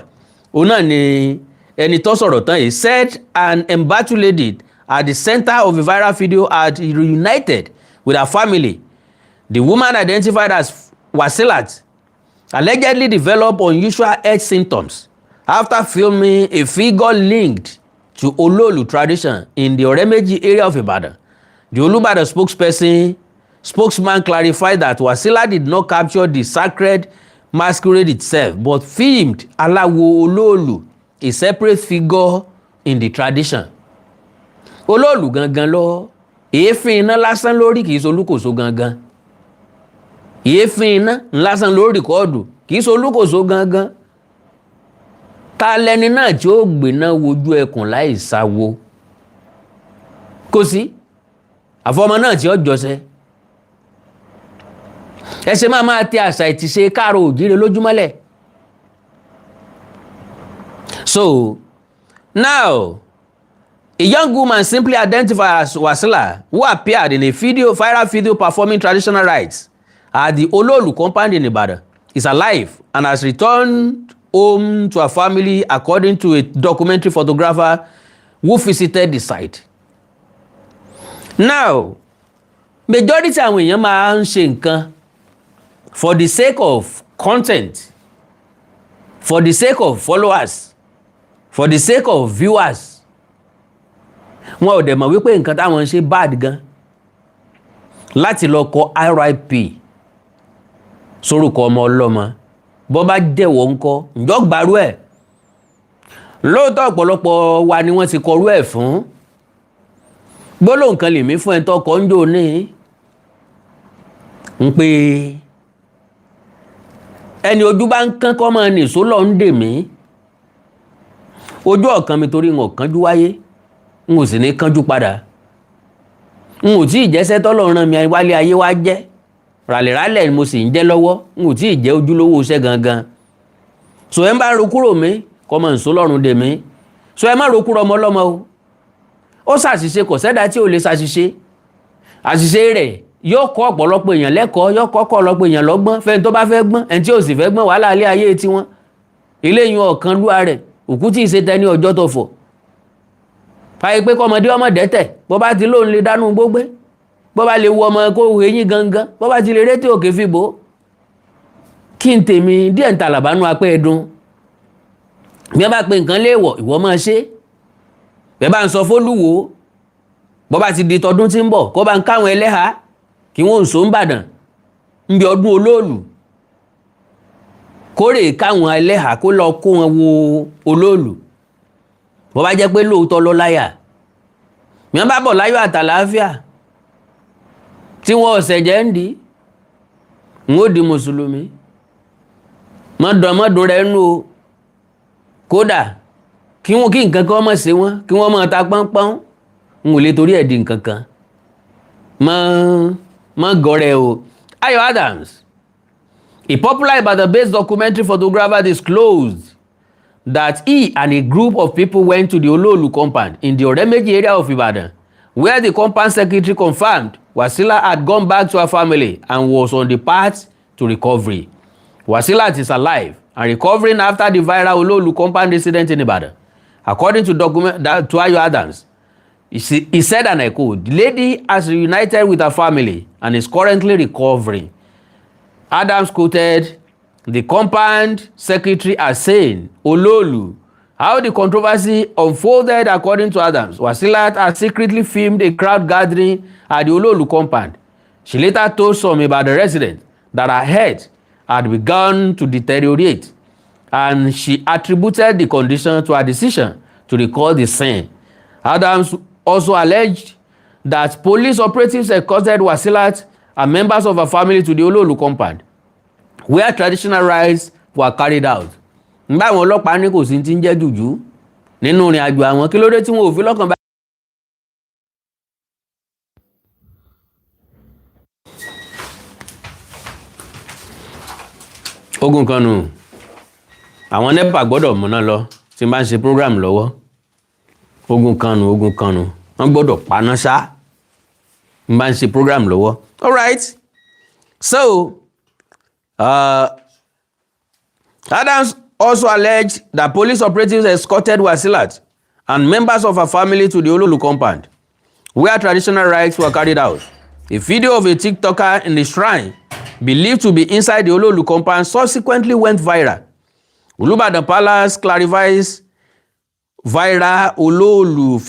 òun náà ni ẹni tó sọ̀rọ̀ tán yìí said an embattled lady at the center of a viral video had reunited with her family. The woman, identified as Wazilat, allegedly developed unusual health symptoms after filming a figure linked to Olóòlù tradition in the Ọ̀rẹ́méjì area of Ibadan. The Olubadan spokesman clarified that Wazilat did not capture the sacred masquerade itself, but filmed Aláwo Olóòlù, a separate figure in the tradition. Olóòlù gangan lọ èéfín iná lásán lórí kìí solúkòso gangan. Èéfín iná lásán lórí kọ́ọ̀dù kìí solúkòso gangan. Ta lẹni náà tí ó gbéná wojú ẹkùn láì sáwo? Kò sí àfọmọ náà tí ó jọsẹ. Ẹsẹ̀ máa tẹ àṣà ìtìṣe káàrọ̀ òjíire lójúmọ́lẹ̀. So now, a young woman simply identified as Wazilat, who appeared in a viral video performing traditional rites at the Olóòlù compound in Ibadan, is alive and has returned home to her family, according to a documentary photographer who visited the site. Now, majority àwọn èèyàn máa ń ṣe nǹkan for the sake of content, for the sake of followers, for the sake of viewers. Wọn ò dẹ̀ mọ̀ wípé nǹkan táwọn ń ṣe bad gan. Láti lọ kọ RIP sórúkọ ọmọ ọlọ́mọ bọ́ bá jẹ́wọ́ ńkọ́ ǹjọ́ gbàrú ẹ̀. Lóòótọ́ ọ̀pọ̀lọpọ̀ wa ni wọ́n ti kọrú ẹ̀ fún. Gbólóhùn kan lèmi fún ẹ̀ tó kọ́ ń jò ní ń pé ẹni ojú bá ń kán kọ́ máa nìṣó lọ ń dè mí. Ojú ọ̀kan mi torí wọn kánjú wáyé n ò sì ní kánjú padà. N ò tí ì jẹ́sẹ́ tọ́lọ́run rán mi wálé ayé wá jẹ́. Ràlẹ̀rálẹ̀ mo sì ń jẹ́ lọ́wọ́ n ò tí ì jẹ́ ojúlówó iṣẹ́ gangan. So ẹ ń bá ro kúrò mi kọ́ mọ̀ nìṣó lọ́run dè mí. So ẹ má ro kúrò ọmọ ọlọ́mọ o. Ó ṣàṣìṣe kò sẹ́dá tí ò lè ṣàṣìṣe. Àṣìṣe rẹ̀ yóò kọ́ ọ̀pọ̀lọpọ̀ èèyàn lẹ́kọ̀ọ́, yóò kọ́ ọ̀pọ̀lọpọ̀ èèyàn lọ́gbọ́n, fẹ́ni tó bá fẹ́ gbọ́n, ẹni tí ò sì fẹ́ gbọ́n wàhálà ilé ayé tiwọn. Ilé yìí ọ̀kan lúwa rẹ̀ òkú tí ì ṣe tẹni ọjọ́ tó fọ̀. Fàyè pé kọ́mọdé ọmọ dẹ́tẹ̀ bó bá ti lóun lè dánú gbógbé, bó bá lè wu ọmọ kó hu eyín gangan, bó bá ti lè rétí òkè fìbò. Kí n tèmi díẹ̀ ń tàlàbánú apẹ́ ẹ̀dùn. Bí wọ́n bá pe nǹkan léèwọ̀ ìwọ máa ṣe. Bẹ́ẹ̀ bá ń sọ fólúwo bó bá ti di tọdún tí ń bọ̀ kó bá ń káwọn ẹlẹ́hà kí wọ́n ń so ń bàdàn ń bí ọdún Olóòlù. Kórè káwọn ẹlẹ́hà kó lọ kó wọn wo Olóòlù. Bó bá jẹ́ pé lóòótọ́ lọ láyà. Bí wọ́n bá bọ̀ láyọ̀ àtàlàáfíà tí wọ́n ọ̀sẹ̀ jẹ́ ń di ń ó di mùsùlùmí. Mọ́dún rẹ̀ nù o. Kódà kí nǹkan kan mọ̀ sí wọn kí wọ́n máa ta pọ́npọ́n n ò lè torí ẹ̀ di nǹkan kan. Mọ́ gọ́rẹ́ o. Ayo Adams, a popular Ibadan-based documentary photographer, disclosed that he and a group of people went to the Olóòlù compound in the Ọ̀rẹ́méjì area of Ibadan, where the compound secretary confirmed Wazilat had gone back to her family and was on the path to recovery. Wazilat is alive and recovering after the viral Olóòlù compound incident in Ibadan. According to Ayo Adams, he said, and I quote, "The lady has reunited with her family and is currently recovering." Adams quoted the compound secretary as saying, Olóòlù, how the controversy unfolded. According to Adams, Wazilat had secretly filmed a crowd gathering at the Olóòlù compound. She later told some Ibadan residents that her health had begun to deteriorate, and she attributed the condition to her decision to record the scene. Adams also alleged that police operatives escorted Wazilat and members of her family to the Olóòlù compound, where traditional rites were carried out. Nígbà àwọn ọlọ́pàá ní kò sí ti ń jẹ́ jùjú nínú ìrìn àjò àwọn, kí ló dé tí wọn ò fi lọ́kàn bá. Ogun kan nù, àwọn NEPA gbọ́dọ̀ múná lọ tí n bá ń ṣe program lọ́wọ́. Ogun kan nù, wọ́n gbọ́dọ̀ paná ṣá n bá ń ṣe program lọ́wọ́. All right, so Adams also alleged that police operatives escorted Wazilat and members of her family to the Olóòlù compound, where traditional rites were carried out. A video of a TikToker in the shrine, believed to be inside the Olóòlù compound, subsequently went viral. Olubadan Palace clarifies viral Olóòlù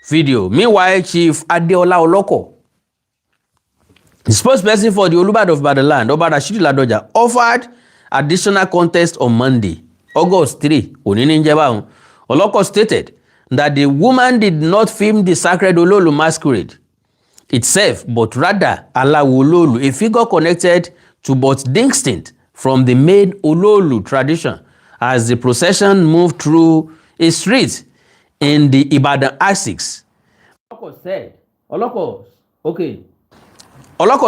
video. Meanwhile, Chief Adeola Oloko, the spokesperson for the Olúbàdàn of Badaland, Ọba Rasheed Ladoja, offered additional context on Monday, August 3. Oloko stated that the woman did not film the sacred Olóòlù masquerade itself, but rather Alawo Olóòlù, a figure connected to but distinct from the main Olóòlù tradition, as the procession moved through a street in the Ibadan Axis. Oloko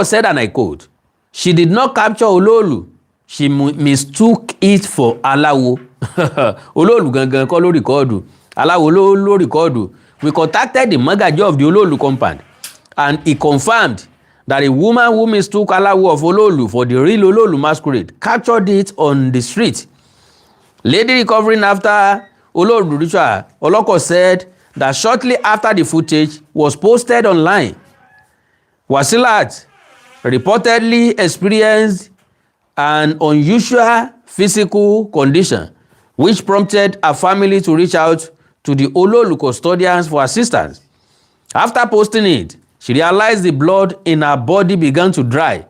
said, and I quote, "She did not capture Olóòlù. She mistook it for Alawo." Olóòlù gangan kọ́ ló rìkọ́ọ̀dù. Alawo ló rìkọ́ọ̀dù. We contacted the Magaji of the Olóòlù compound, and he confirmed that a woman who mistook Alawo of Olóòlù for the real Olóòlù masquerade captured it on the street. Lady recovering after Olóòlù ritual, Oloko said that shortly after the footage was posted online, Wazilat reportedly experienced an unusual physical condition, which prompted her family to reach out to the Olóòlù custodians for assistance. After posting it, she realized the blood in her body began to dry.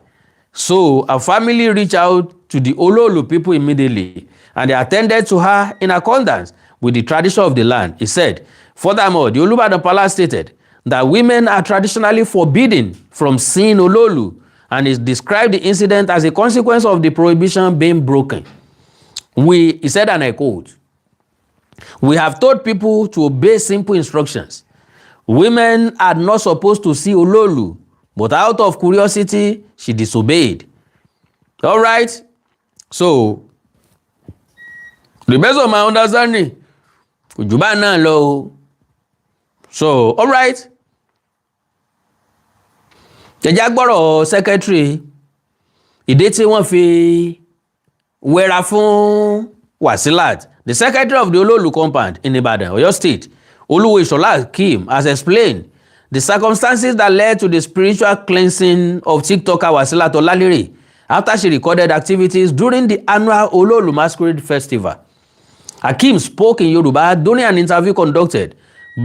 So her family reached out to the Olóòlù people immediately, and they attended to her in accordance with the tradition of the land, he said. Furthermore, the Olubadan Palace stated that women are traditionally forbidden from seeing Olóòlù, and it described the incident as a consequence of the prohibition being broken. He said, and I quote, "We have told people to obey simple instructions. Women are not supposed to see Olóòlù, but out of curiosity, she disobeyed." All right. So, the best of my understanding, Ojuba náà lọ o. So, all right. Jẹjẹ gbọ́rọ̀ secretary, ìdí tí wọ́n fi wẹ́ra fún Wazilat, the secretary of the Olóòlù compound in Ibadan, Oyo State, Oluwosola Akeem, has explained the circumstances that led to the spiritual cleansing of TikToker Wazilat Olalere after she recorded activities during the annual Olóòlù Masquerade Festival. Akeem spoke in Yoruba during an interview conducted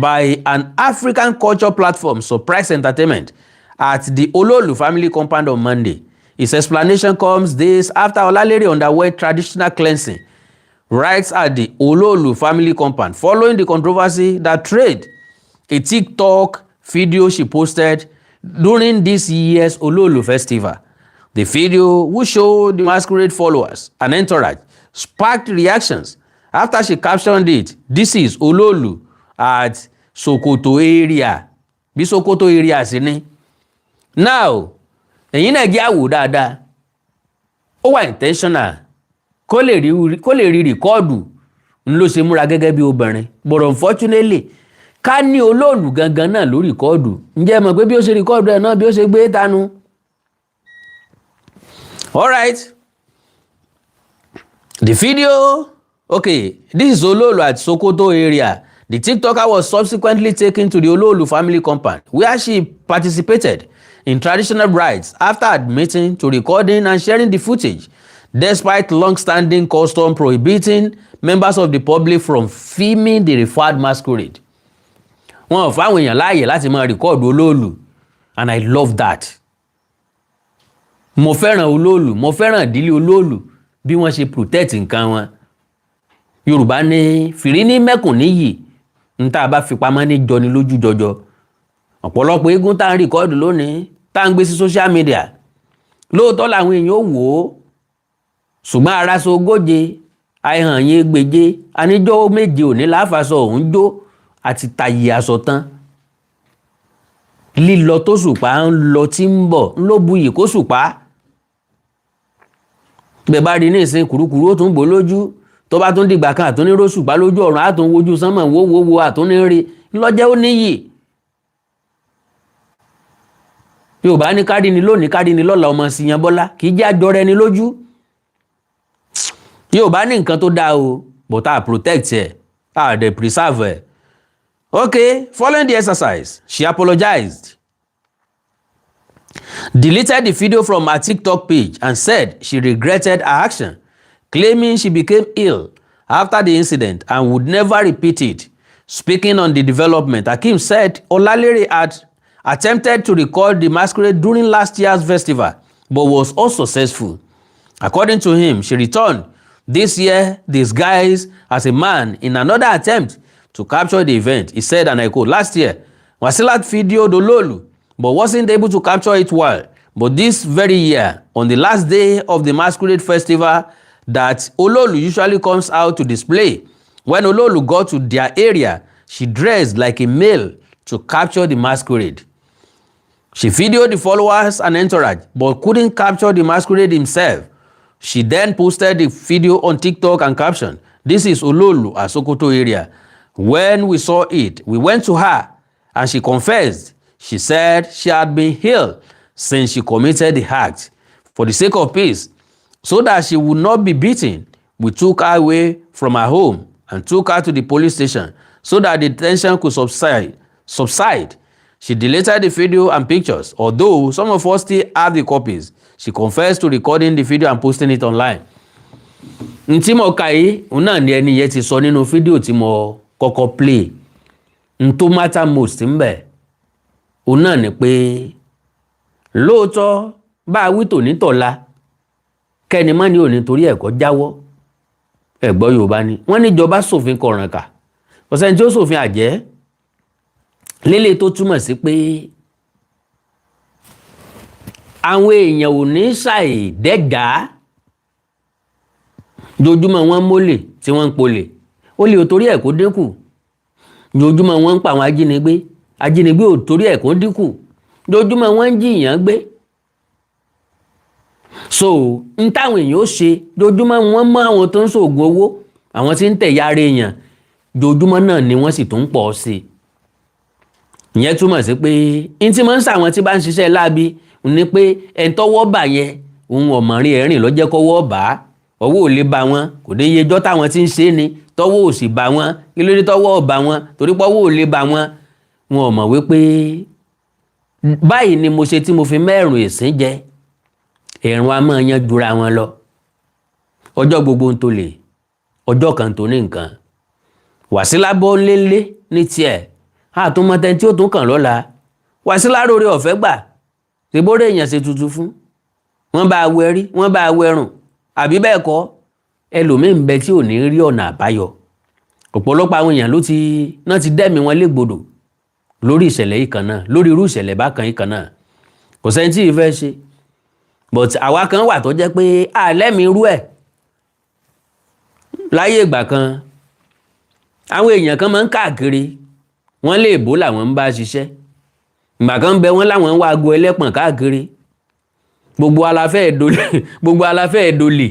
by an African culture platform, Surprise Entertainment, at the Olóòlù family compound on Monday. His explanation comes days after Olalere underwent traditional cleansing rites at the Olóòlù family compound following the controversy that trailed a TikTok video she posted during this year's Olóòlù festival. The video, which showed the masquerade followers and entourage, sparked reactions after she captioned it, "This is Olóòlù at Sokoto area." Bí Sokoto area sí ni. Now, ẹ̀yin náà jẹ́ àwò dáadáa. Ó wà intentional. Kó lè rí rìkọ́ọ̀dù ń ló ṣe múra gẹ́gẹ́ bí obìnrin. But unfortunately, ká ní Olóòlù gangan náà ló rìkọ́ọ̀dù. Ǹjẹ́ mọ̀ pé bí ó ṣe rìkọ́ọ̀dù ẹ̀ náà bí ó ṣe gbé tanu? All right. The video, okay, this is Olóòlù at Sokoto area. The TikToker was subsequently taken to the Olóòlù family compound, where she participated in traditional rites after admitting to recording and sharing the footage, despite long-standing custom prohibiting members of the public from filming the referred masquerade. Wọ́n ò fáwọn èèyàn láàyè láti máa rìkọ́ọ̀dù Olóòlù, and I love that. Mo fẹ́ràn Olóòlù, mo fẹ́ràn ìdílé Olóòlù bí wọ́n ṣe protect nǹkan wọn. Yorùbá ní fìrí ní mẹ́kùn níyì, ń tá a bá fi pamọ́ ní jọni lójú jọjọ. Ọ̀pọ̀lọpọ̀ eégún tá ń rìkọ́ọ̀dù lónìí, tá ń gbé sí social media. Lóòótọ́ làwọn èèyàn ó wò ó, ṣùgbọ́n araṣọ ogóje, àìhàn yín gbèje, aníjọ́ méje òní láfàṣọ òun jó àti tàyè aṣọ tán. Lílọ tó ṣùpá ń lọ tí ń bọ̀ ń ló buyì kó ṣùpá. Bẹ́ẹ̀ bá rí ní ìsìn kùrukùru ó tún bò lójú, tó bá tún dìgbà kan àtúní ró ṣùpá lójú ọ̀run àtún wojú sánmọ̀ wo àtúní rí ńlọ́jẹ́ ó níyì. Yorùbá ní kárí ni lónìí kárí ni lọ́la ọmọ sí yan bọ́lá kì í jẹ́ àjọrẹ ni lójú. Yorùbá ní nǹkan tó dáa o but I protect ẹ̀ they preserve ẹ̀. Okay, following the exercise, she apologized, deleted the video from her TikTok page and said she regretted her action, claiming she became ill after the incident and would never repeat it. Speaking on the development, Hakeem said Olalere had attempted to record the masquerade during last year's festival but was unsuccessful. According to him, she returned this year disguised as a man in another attempt to capture the event. He said, and I quote, last year, Wazilat videoed Olóòlù but wasn't able to capture it well. But this very year, on the last day of the masquerade festival that Olóòlù usually comes out to display, when Olóòlù got to their area, she dressed like a male to capture the masquerade. She videoed the followers and entourage but couldn't capture the masquerade himself. She then posted the video on TikTok and captioned, "This is Olóòlù at Sokoto area. When we saw it, we went to her and she confessed. She said she had been ill since she committed the act. For the sake of peace, so that she would not be beaten, we took her away from her home and took her to the police station so that the tension could subside. She deleted the video and pictures, although some of us still have the copies. She confessed to recording the video and posting it online." Ntí mo kà yìí, òun náà ni ẹni yẹn ti sọ nínú fídíò tí mo kọ́kọ́ play. Ntó matter most ńbẹ̀, òun náà ni pé lóòótọ́ bá a wí tòní tọ̀la kẹ́ni mọ́ ni ò ní torí ẹ̀kọ́ jáwọ́. Ẹ̀gbọ́ Yorùbá ni wọ́n níjọba ṣòfin kọ̀rànkà ọ̀sẹ̀ tí ó ṣòfin àjẹ́ lélẹ̀ tó túmọ̀ sí pé àwọn èèyàn ò ní ṣàìdẹ́gàá jojúmọ́ wọn mólè tí wọ́n ń polè olè ò torí ẹ̀ kó dínkù jojúmọ́ wọn ń pa àwọn ajínigbé ò torí ẹ̀ kó dínkù jojúmọ́ wọn ń jiyàn gbé. So n táwọn èèyàn ó ṣe jojúmọ́ wọn mọ́ àwọn tó ń ṣoògùn owó àwọn tí ń tẹ̀yà ara èèyàn jojúmọ́ náà ni wọ́n sì tún pọ̀ sí i. Ìyẹn túmọ̀ sí pé n tí máa ń ṣàwọn tí bá ń ṣiṣẹ́ láabi ni pé ẹni tọ́wọ́ bà yẹn òun ọ̀mọ̀rin ẹ̀rìn lọ́jẹ́ kọ́wọ́ bà á ọwọ́ ò lè bá wọn kò dé iye ẹjọ́ táwọn tí ń ṣe ni tọ́wọ́ ò sì bá wọn kí ló dé tọ́wọ́ ò bá wọn torí pọ́wọ́ ò lè bá wọn. Wọn ò mọ̀ wípé báyìí ni mo ṣe tí mo fi mẹ́rùn èsín jẹ ẹ̀rùn a máa yan jura wọn lọ. Ọjọ́ gbogbo ń tó lè ọjọ́ kan tó ní nǹkan. Wàsílà bọ́ lélé ní tiẹ̀ àtúmọ̀tẹ́ tí ó tún kàn lọ́la. Wàsílà rore ọ̀fẹ́ gbà ṣèbóre èèyàn ṣe tuntun fún wọ́n bá wẹrí wọ́n bá wẹrùn àbí bẹ́ẹ̀ kọ́ ẹlòmíín bẹ tí ò ní rí ọ̀nà àbáyọ. Ọ̀pọ̀lọpọ̀ àwọn èèyàn náà ti dẹ́mi wọn légbodò lórí ìṣẹ̀lẹ̀ yìí kan náà lórí irú ìṣẹ̀lẹ̀ bákan yìí kan náà kò sẹ́ni tí ì fẹ́ ṣe but àwa kan wà tó jẹ́ pé àlẹ́mi irú ẹ̀. Láyé ìgbà kan àwọn èèyàn kan máa ń káàkiri wọ́n lè bó làwọn ń bá ṣiṣẹ́ ìgbà kan bẹ wọ́n láwọn ń wá aago ẹlẹ́pọ̀n káàkiri gbogbo aláfẹ́ ẹ̀dọ́lè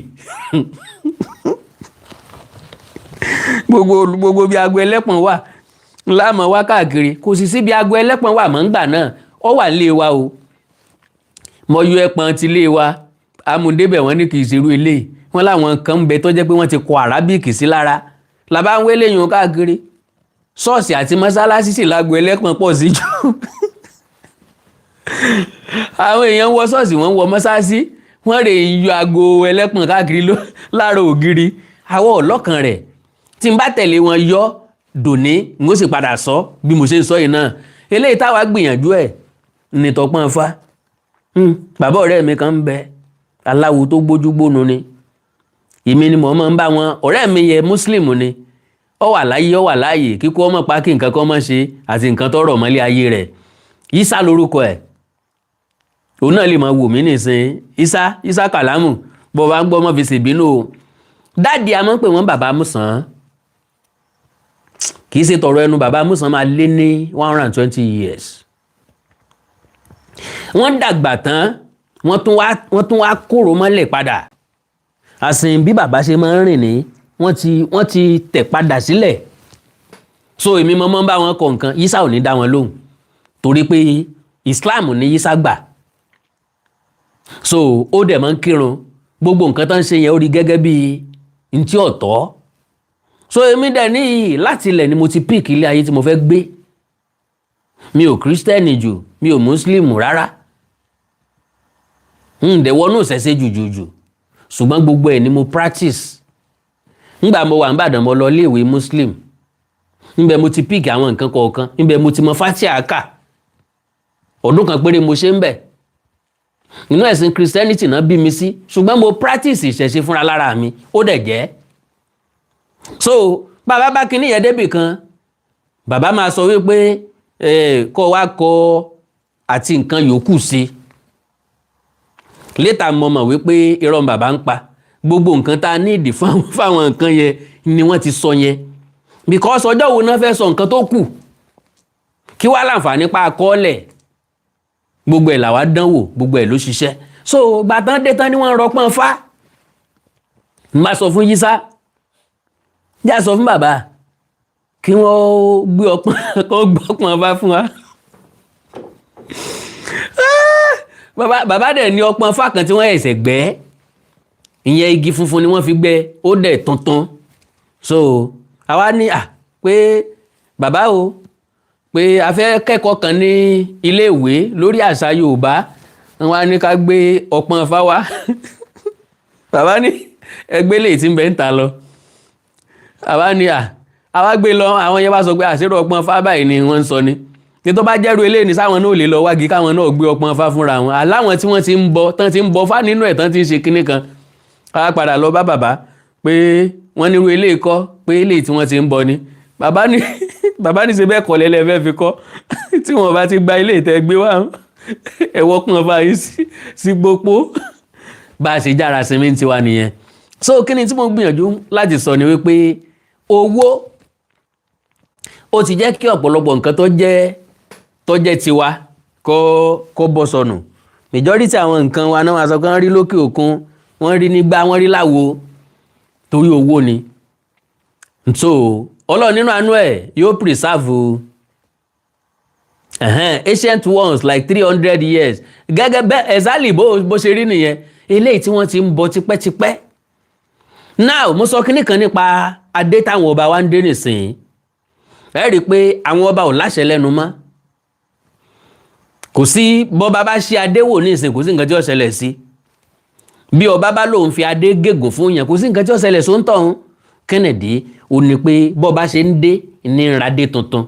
gbogbo bí aago ẹlẹ́pọ̀n wà láàmú wá káàkiri kò sì sí bí aago ẹlẹ́pọ̀n wà mọ́ ń gbà náà ọ wà lé wa o mo yọ ẹpọ̀n ti lé wa amúdébẹ̀ wọ́n ní kì í ṣerú eléyìí wọ́n láwọn kan ń bẹ tó jẹ́ pé wọ́n ti kọ àrábíkì sí lára làbá ń wélé yun káàkiri ṣọ́ọ̀ṣì àti mọ́sálásí sì lágbo ẹlẹ́pọ̀n pọ̀ sí jù àwọn èèyàn wọ ṣọ́ọ̀ṣì wọ́n wọ mọ́sálásí wọ́n rè yọ aago ẹlẹ́pọ̀n káàkiri láàárọ̀ ògiri àwọ̀ ọlọ́kan rẹ̀ tí n bá tẹ̀lé wọn yọ dòní n ó sì padà sọ bí mo ṣe ń sọ yìí náà eléyìí táwa gbìyànjú ẹ̀ nìtọ́pọ́n fa bàbá ọ̀rẹ́ mi kan ń bẹ aláwo tó gbójú gbónu ni èmi ni mo máa ń bá wọn ọ̀rẹ́ mi yẹ muslim ni ó wà láàyè kíkó ọmọ pa kí nǹkan kan máa ṣe àti nǹkan tó rọ̀ mọ́lé ayé rẹ̀ Ìsá lórúkọ ẹ̀ òun náà lè máa wò mí nìsín Ìsá kàlámù bó bá ń gbọ́ mọ́ fi ṣèbínú o dáàdi a máa ń pè wọ́n bàbá Músàn kì í ṣe tọ̀rọ̀ ẹnu bàbá Músàn máa lé ní 120 years wọ́n dàgbà tán wọ́n tún wá kóró mọ́lẹ̀ padà àsìn bí bàbá ṣe máa ń rìn ní wọ́n ti tẹ̀ padà sílẹ̀ so èmi mọ́ bá wọn kọ nǹkan Ìsá ò ní dá wọn lóhùn torí pé Islam ní Ìsá gbà so ó dẹ̀ máa ń kírun gbogbo nǹkan tó ń ṣe yẹn ó rí gẹ́gẹ́ bí ntí ọ̀tọ̀. So èmi dẹ̀ níyì láti ilẹ̀ ni mo ti pick ilé ayé tí mo fẹ́ gbé. Mi ò kírísítẹ́nì jù, mi ò mùsùlùmù rárá. Ǹdẹ̀wọ́ náà ṣẹ̀ṣẹ̀ jùjùjù, ṣùgbọ́n gbogbo ẹ̀ ni mo practice. Nígbà mo wà ní Ìbàdàn mo lọ iléèwé muslim. Níbẹ̀ mo ti pick àwọn nǹkan kọ̀ọ̀kan, níbẹ̀ mo ti mọ Fátíà kà. Ọdún kan péré mo ṣe ń bẹ̀. Inú ẹ̀sìn Christianity náà bí mi sí, ṣùgbọ́n mo practice ìṣẹ̀ṣe fúnra lára mi, ó dẹ̀ jẹ́. So bàbá bá kíní yẹn débì kan, bàbá máa sọ wípé kọ́ wá kọ àti nǹkan yòókù sí. Later mo mọ̀ wípé irọ́ bàbá ń pa. Gbogbo nǹkan tá a nídìí fáwọn nǹkan yẹn ni wọ́n ti sọ yẹn. Because ọjọ́ wo náà fẹ́ sọ nǹkan tó kù? Kí wá láǹfààní pa àkọọ́lẹ̀? Gbogbo ẹ̀ làwa dánwò, gbogbo ẹ̀ ló ṣiṣẹ́. So gbàtán dé tán ni wọ́n rọpọ́n fá. N bá sọ fún Yísá, já sọ fún bàbá kí wọ́n gbé ọpọ́n fá fún wa. Bàbá dẹ̀ ní ọpọ́n fá kan tí wọ́n ẹ̀sẹ̀ gbẹ́. Ìyẹn igi funfun ni wọ́n fi gbẹ́, ó dẹ̀ tuntun. So àwa ní pé bàbá o, pé a fẹ́ kẹ́kọ̀ọ́ kan ní iléèwé lórí àṣà Yorùbá, wọ́n á ní ká gbé ọpọ́n fá wá. Bàbá ní ẹgbẹ́ lè tí ń bẹ ń ta lọ. Àwa ní àwa gbé lọ, àwọn yẹn bá sọ pé àṣírí ọpọ́n fá báyìí ni wọ́n ń sọ ni. Ní tó bá jẹ́rú eléyìí ní sáwọn náà lè lọ wági káwọn náà gbé ọpọ́n fá fúnra wọn. Aláwọn tí wọ́n ti ń bọ, tán ti ń bọ fá nínú ẹ̀ tán ti ń ṣe kinní kan. Ká padà lọ bá bàbá pé wọ́n nírú eléyìí kọ́, pé eléyìí tí wọ́n ti ń bọ ni. Bàbá ní ṣe bẹ́ẹ̀ kọ́ lẹ́lẹ́ fẹ́ fi kọ́. Tí wọ́n bá ti gba ilé ìtẹ́ gbé wá, ẹ̀wọ́ pọ́n fá yìí sí gbopó. Bá a ṣe jára sinmi ti wá nìyẹn. So kí ni tí mo gbìyànjú láti sọ ni wípé owó ó ti jẹ́ kí ọ̀pọ̀lọpọ̀ nǹkan tó jẹ́ tiwa kó bọ́ sọnù. Majority àwọn nǹkan wa náà wá sọ pé wọ́n rí lókè òkun, wọ́n rí nígbà, wọ́n rí láwo, torí owó ni. So Ọlọ́run nínú àánú ẹ̀ yóò preserve ancient ones like 300 years. Gẹ́gẹ́ bẹ́ẹ̀ exactly bó ṣe rí nìyẹn. Eléyìí tí wọ́n ti ń bọ tipẹ́tipẹ́. Now mo sọ kíní kan nípa adé táwọn ọba wa ń dé nìsín. Ẹ rí i pé àwọn ọba ò láṣẹ lẹ́nu mọ́. Kò sí bọ́ba bá ṣe adé wò nísìn, kò sí nǹkan tí ó ṣẹlẹ̀ sí. Bí ọba bá lòun fi adé gégùn fún yàn, kò sí nǹkan tí ó ṣẹlẹ̀ só ń tọ̀hún. Kennedy ó ní pé bọ́ba ṣe ń dé ní ìradé tuntun.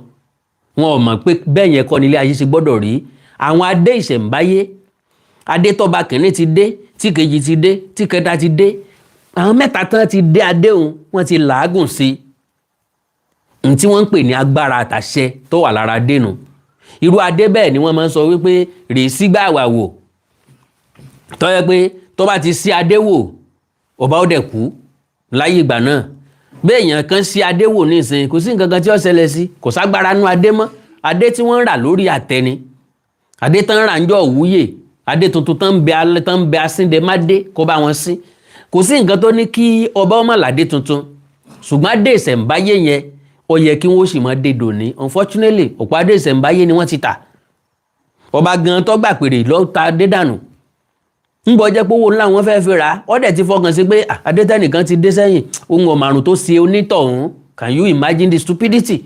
Wọn ò mọ̀ pé bẹ́ẹ̀ yẹn kọ́ nílé ayé ṣe gbọ́dọ̀ rí. Àwọn adé ìṣẹ̀ǹbáyé, adé tọ́ba kìíní ti dé, tí kejì ti dé, tí kẹta ti dé. Àwọn mẹ́ta tán ti dé adé òun, wọ́n ti làágùn sí i. Tí wọ́n ń pè ní agbára àtàṣẹ tó wà lára adé nù. Irú adé bẹ́ẹ̀ ni wọ́n máa ń sọ wípé rèé sígbà wà wò. Tó yẹ pé tó bá ti sí adé wò, ọba ó dẹ̀ kú láyé ìgbà náà. Bí èèyàn kan sí adé wò nísìnyí, kò sí nǹkan kan tí ó ṣẹlẹ̀ sí, kò ságbára nú adé mọ́. Adé tí wọ́n ń rà lórí àtẹ ni. Adé tán ń rà ń jọ òwúyè. Adé tuntun tán ń bẹ asínde má dé kó bá wọn sí. Kò sí nǹkan tó ní kí ọba ọmọ làdé tuntun. Ṣùgbọ́n adé ìṣẹ̀ǹbáyé yẹn ó yẹ kí wọ́n sì máa dé dòní. Unfortunately ọ̀pọ̀ adé ìṣẹ̀ǹbáyé ni wọ́n ti tà. Ọba gan tó gbà pèrè ló ta adé dànù. ń bọ́ jẹ́ pé owó ńlá wọn fẹ́ fi rà á ọ̀dẹ̀ ti fọkàn sí pé adétẹ́nìkan ti dé sẹ́yìn ohun ọ̀màrùn tó ṣe onítọ̀hún. Can you imagine the stupidity?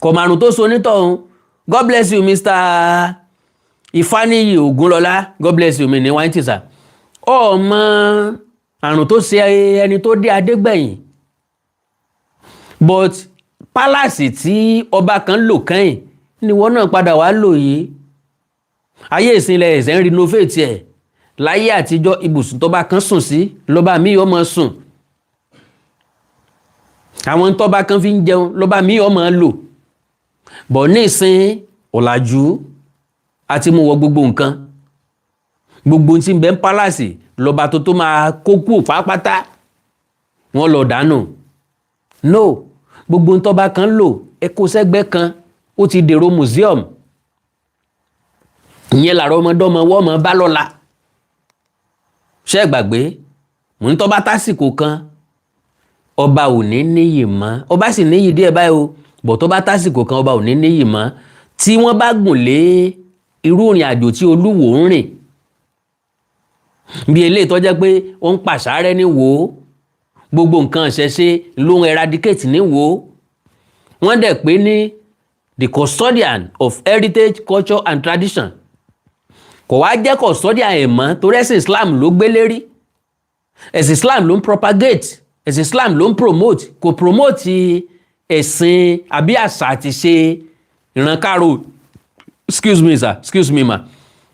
Kọ̀màrùn tó ṣe onítọ̀hún. God bless you Mr. Ifaniyi Ogunlọlá, God bless you mi ní wáyé tìṣà. Ọmọ àrùn tó ṣe ẹni tó dé adégbẹ̀yìn. But pálásì tí ọba kan lò kẹ́yìn ni wọ́n náà padà wá lò yìí. Ayé ìsinlẹ̀ ẹ̀sẹ̀ ń renovate ẹ̀. Láyé àtijọ́ ibùsùn tọ́ba kan sùn sí lọ́ba mi ọmọ sùn. Àwọn tọ́ba kan fi ń jẹun lọ́ba mi ọmọ lò. Bọ̀ ní ìsìn ọ̀làjú àti mú wọ gbogbo nǹkan. Gbogbo tí ń bẹ ń pálásì lọ́ba tó máa kókó pápátá. Wọ́n lọ dànù. No, gbogbo tọ́ba kan lò ẹkọ sẹ́gbẹ́ kan ó ti dèrò museum. Ìyẹn làrọ̀ ọmọdọ́mọ wọ́n mọ̀ bá lọ́la. Ṣé gbàgbé mò ń tọ́ bá tásìkò kan ọba ò ní níyì mọ́, ọba sì níyì díẹ̀ báyìí o, bọ̀ tó bá tásìkò kan ọba ò ní níyì mọ́ tí wọ́n bá gùn lé irú ìrìn àjò tí Olúwo ń rìn bí eléyìí tó jẹ́ pé ó ń pàṣárẹ́ ní Wó gbogbo nǹkan ìṣẹ̀ṣe ló ń eradicate níwò. Wọ́n dẹ̀ pé ní the custodian of heritage, culture and tradition. Kò wá jẹ́ custodian ẹ̀ mọ́ torí ẹ̀sìn Islam ló gbé lérí. Ẹ̀sìn Islam ló ń propagate, ẹ̀sìn Islam ló ń promote, kò promote ẹ̀sìn àbí àṣà àti ṣe ìrankárò, excuse me ma,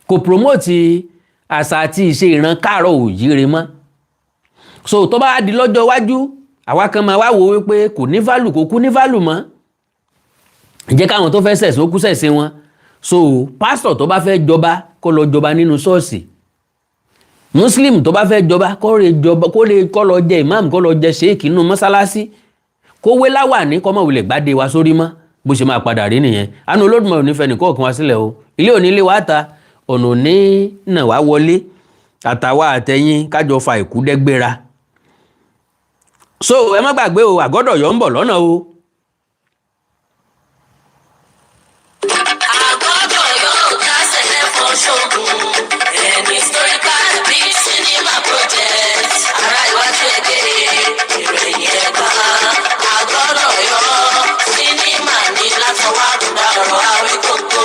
kò promote àṣà àti ìṣe ìrankárò òjíire mọ́. So tó bá di lọ́jọ́ iwájú àwa kan máa wá wò wípé kò ní value, kò kú ní value mọ́, jẹ́ káwọn tó fẹ́ ṣẹ̀sìn ó kú ṣẹ̀sìn wọn. So pastor tó bá fẹ́ jọba kó lọ jọba nínú ṣọ́ọ̀ṣì, muslim tó bá fẹ́ jọba kó lọ jẹ imam, kó lọ jẹ sheik nínú mọ́sálásí, kó wé láwàní kó má wulẹ̀ gbádé wa sórí mọ́. Bó ṣe máa padà rí nìyẹn. Àánú Olódùmarè ò ní fẹ́ nìkọ̀ọ̀kan wá sílẹ̀ o. Ilé òní ilé wa ta, ọ̀nà òní nà wá wọlé, àtàwa àtẹ̀yìn kájọ fa ìkúdẹ́gbéra. So ẹ má gbàgbé o, Àgọ́dọ̀yọ́ ń bọ̀ lọ́nà o. Àgọ́dọ̀yọ́ kásẹ̀ fún ṣògùn ẹni historical bí cinema project ara iwájú ẹgbẹ́ ìròyìn ẹgbà. Àgọ́dọ̀yọ́ sinimá ní látọwọ́ àbúdá ọ̀rọ̀ Awikonko.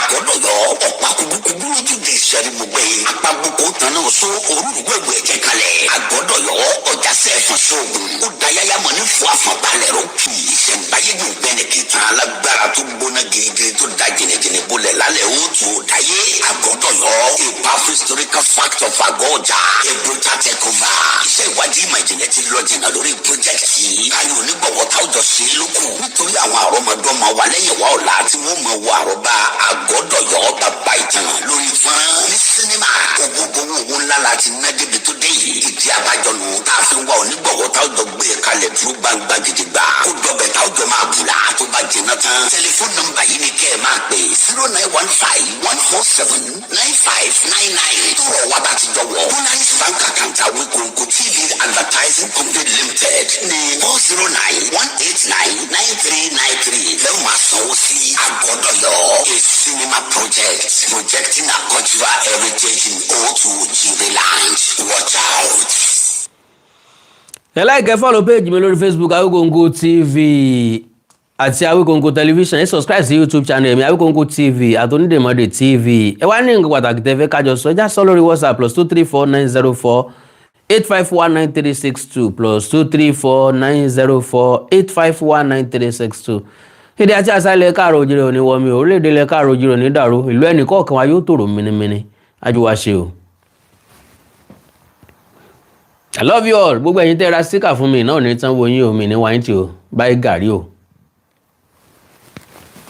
Àgọ́dọ̀yọ́ ọ̀pá kúkúrú ojúde ìṣẹ́rí mo gbé apágbókò tán náà só orúurú ẹ̀jẹ̀ kalẹ̀. Àgọ́dọ̀yọ́ ọjà sẹ́ẹ̀fọ̀n sóògùn ó da yáyá mọ̀ ní fún àfọ̀balẹ̀ rò kì í ṣẹ̀ǹbáyé dùn bẹ́ẹ̀ kìtàn alágbára tó gbóná girigiri tó da jìnnìjìnnì bolẹ̀ lálẹ́ ó tù ó dáyé. Àgọ́dọ̀yọ́ ipa fún historical fact of àgọ́ ọjà ebúta tẹkọba. Iṣẹ́ ìwádìí ìmọ̀ ìjìnlẹ̀ ti lọ jìnnà lórí project yìí. Ayò onígbọ̀wọ́ táwùjọ ṣe é lókun nítorí àwọn àrọ́mọdọ́mọ wa lẹ́yìn wa ọ̀la tí wọ́n mọ̀ wọ àrọ́bá Àgọ́dọ̀yọ́ bàbá ìtàn lórí fún ní sinimá. Gbogbo owó ńlá láti ná débi tó dé yìí. Ìdí abájọ nù tá a fi ń wá onígbọ̀wọ́ táwùjọ gbé kalẹ̀ dúró gbangba gidigba. Kó dọ̀bẹ̀ táwùjọ máa bùlà tó bá jìnnà tán. Tẹlifóònù nọ́mbà yìí ni kẹ́ ẹ máa pè 0915-147-9599. Tó rọ̀ wá bá ti jọ wọ̀. Polaris Bank account Awikonko TV Advertising Company Limited ní 409-189-9393. Lẹ́wọ̀n máa sanwó sí Àgọ́dọ̀yọ́ a cinema project projecting our cultural heritage in O2 land. Watch out. Ẹ like, follow page mi lórí Facebook Awikonko TV àti Awikonko television. Ẹ subscribe sí YouTube channel mi Awikonko TV àti Onídèmọdé TV. Ẹ wá ní nǹkan pàtàkì tẹ́ fẹ́ kájọ sọ, já sọ lórí WhatsApp +2349048519362 +2349048519362. Èdè àti àṣà ilẹ̀ káàrọ̀ òjìrè òní wọmi, orílẹ̀-èdè ilẹ̀ káàrọ̀ òjìrè òní dàrú, ìlú ẹnì kọ̀ọ̀kan wa yóò tòrò mìnìmìnì. Ajúwa ṣe o. I love you all. Gbogbo ẹ̀yin tẹ́ ra síkà fún mi náà ní tán wo yín o, mi ní wáyé tí o. Bye gàrí o.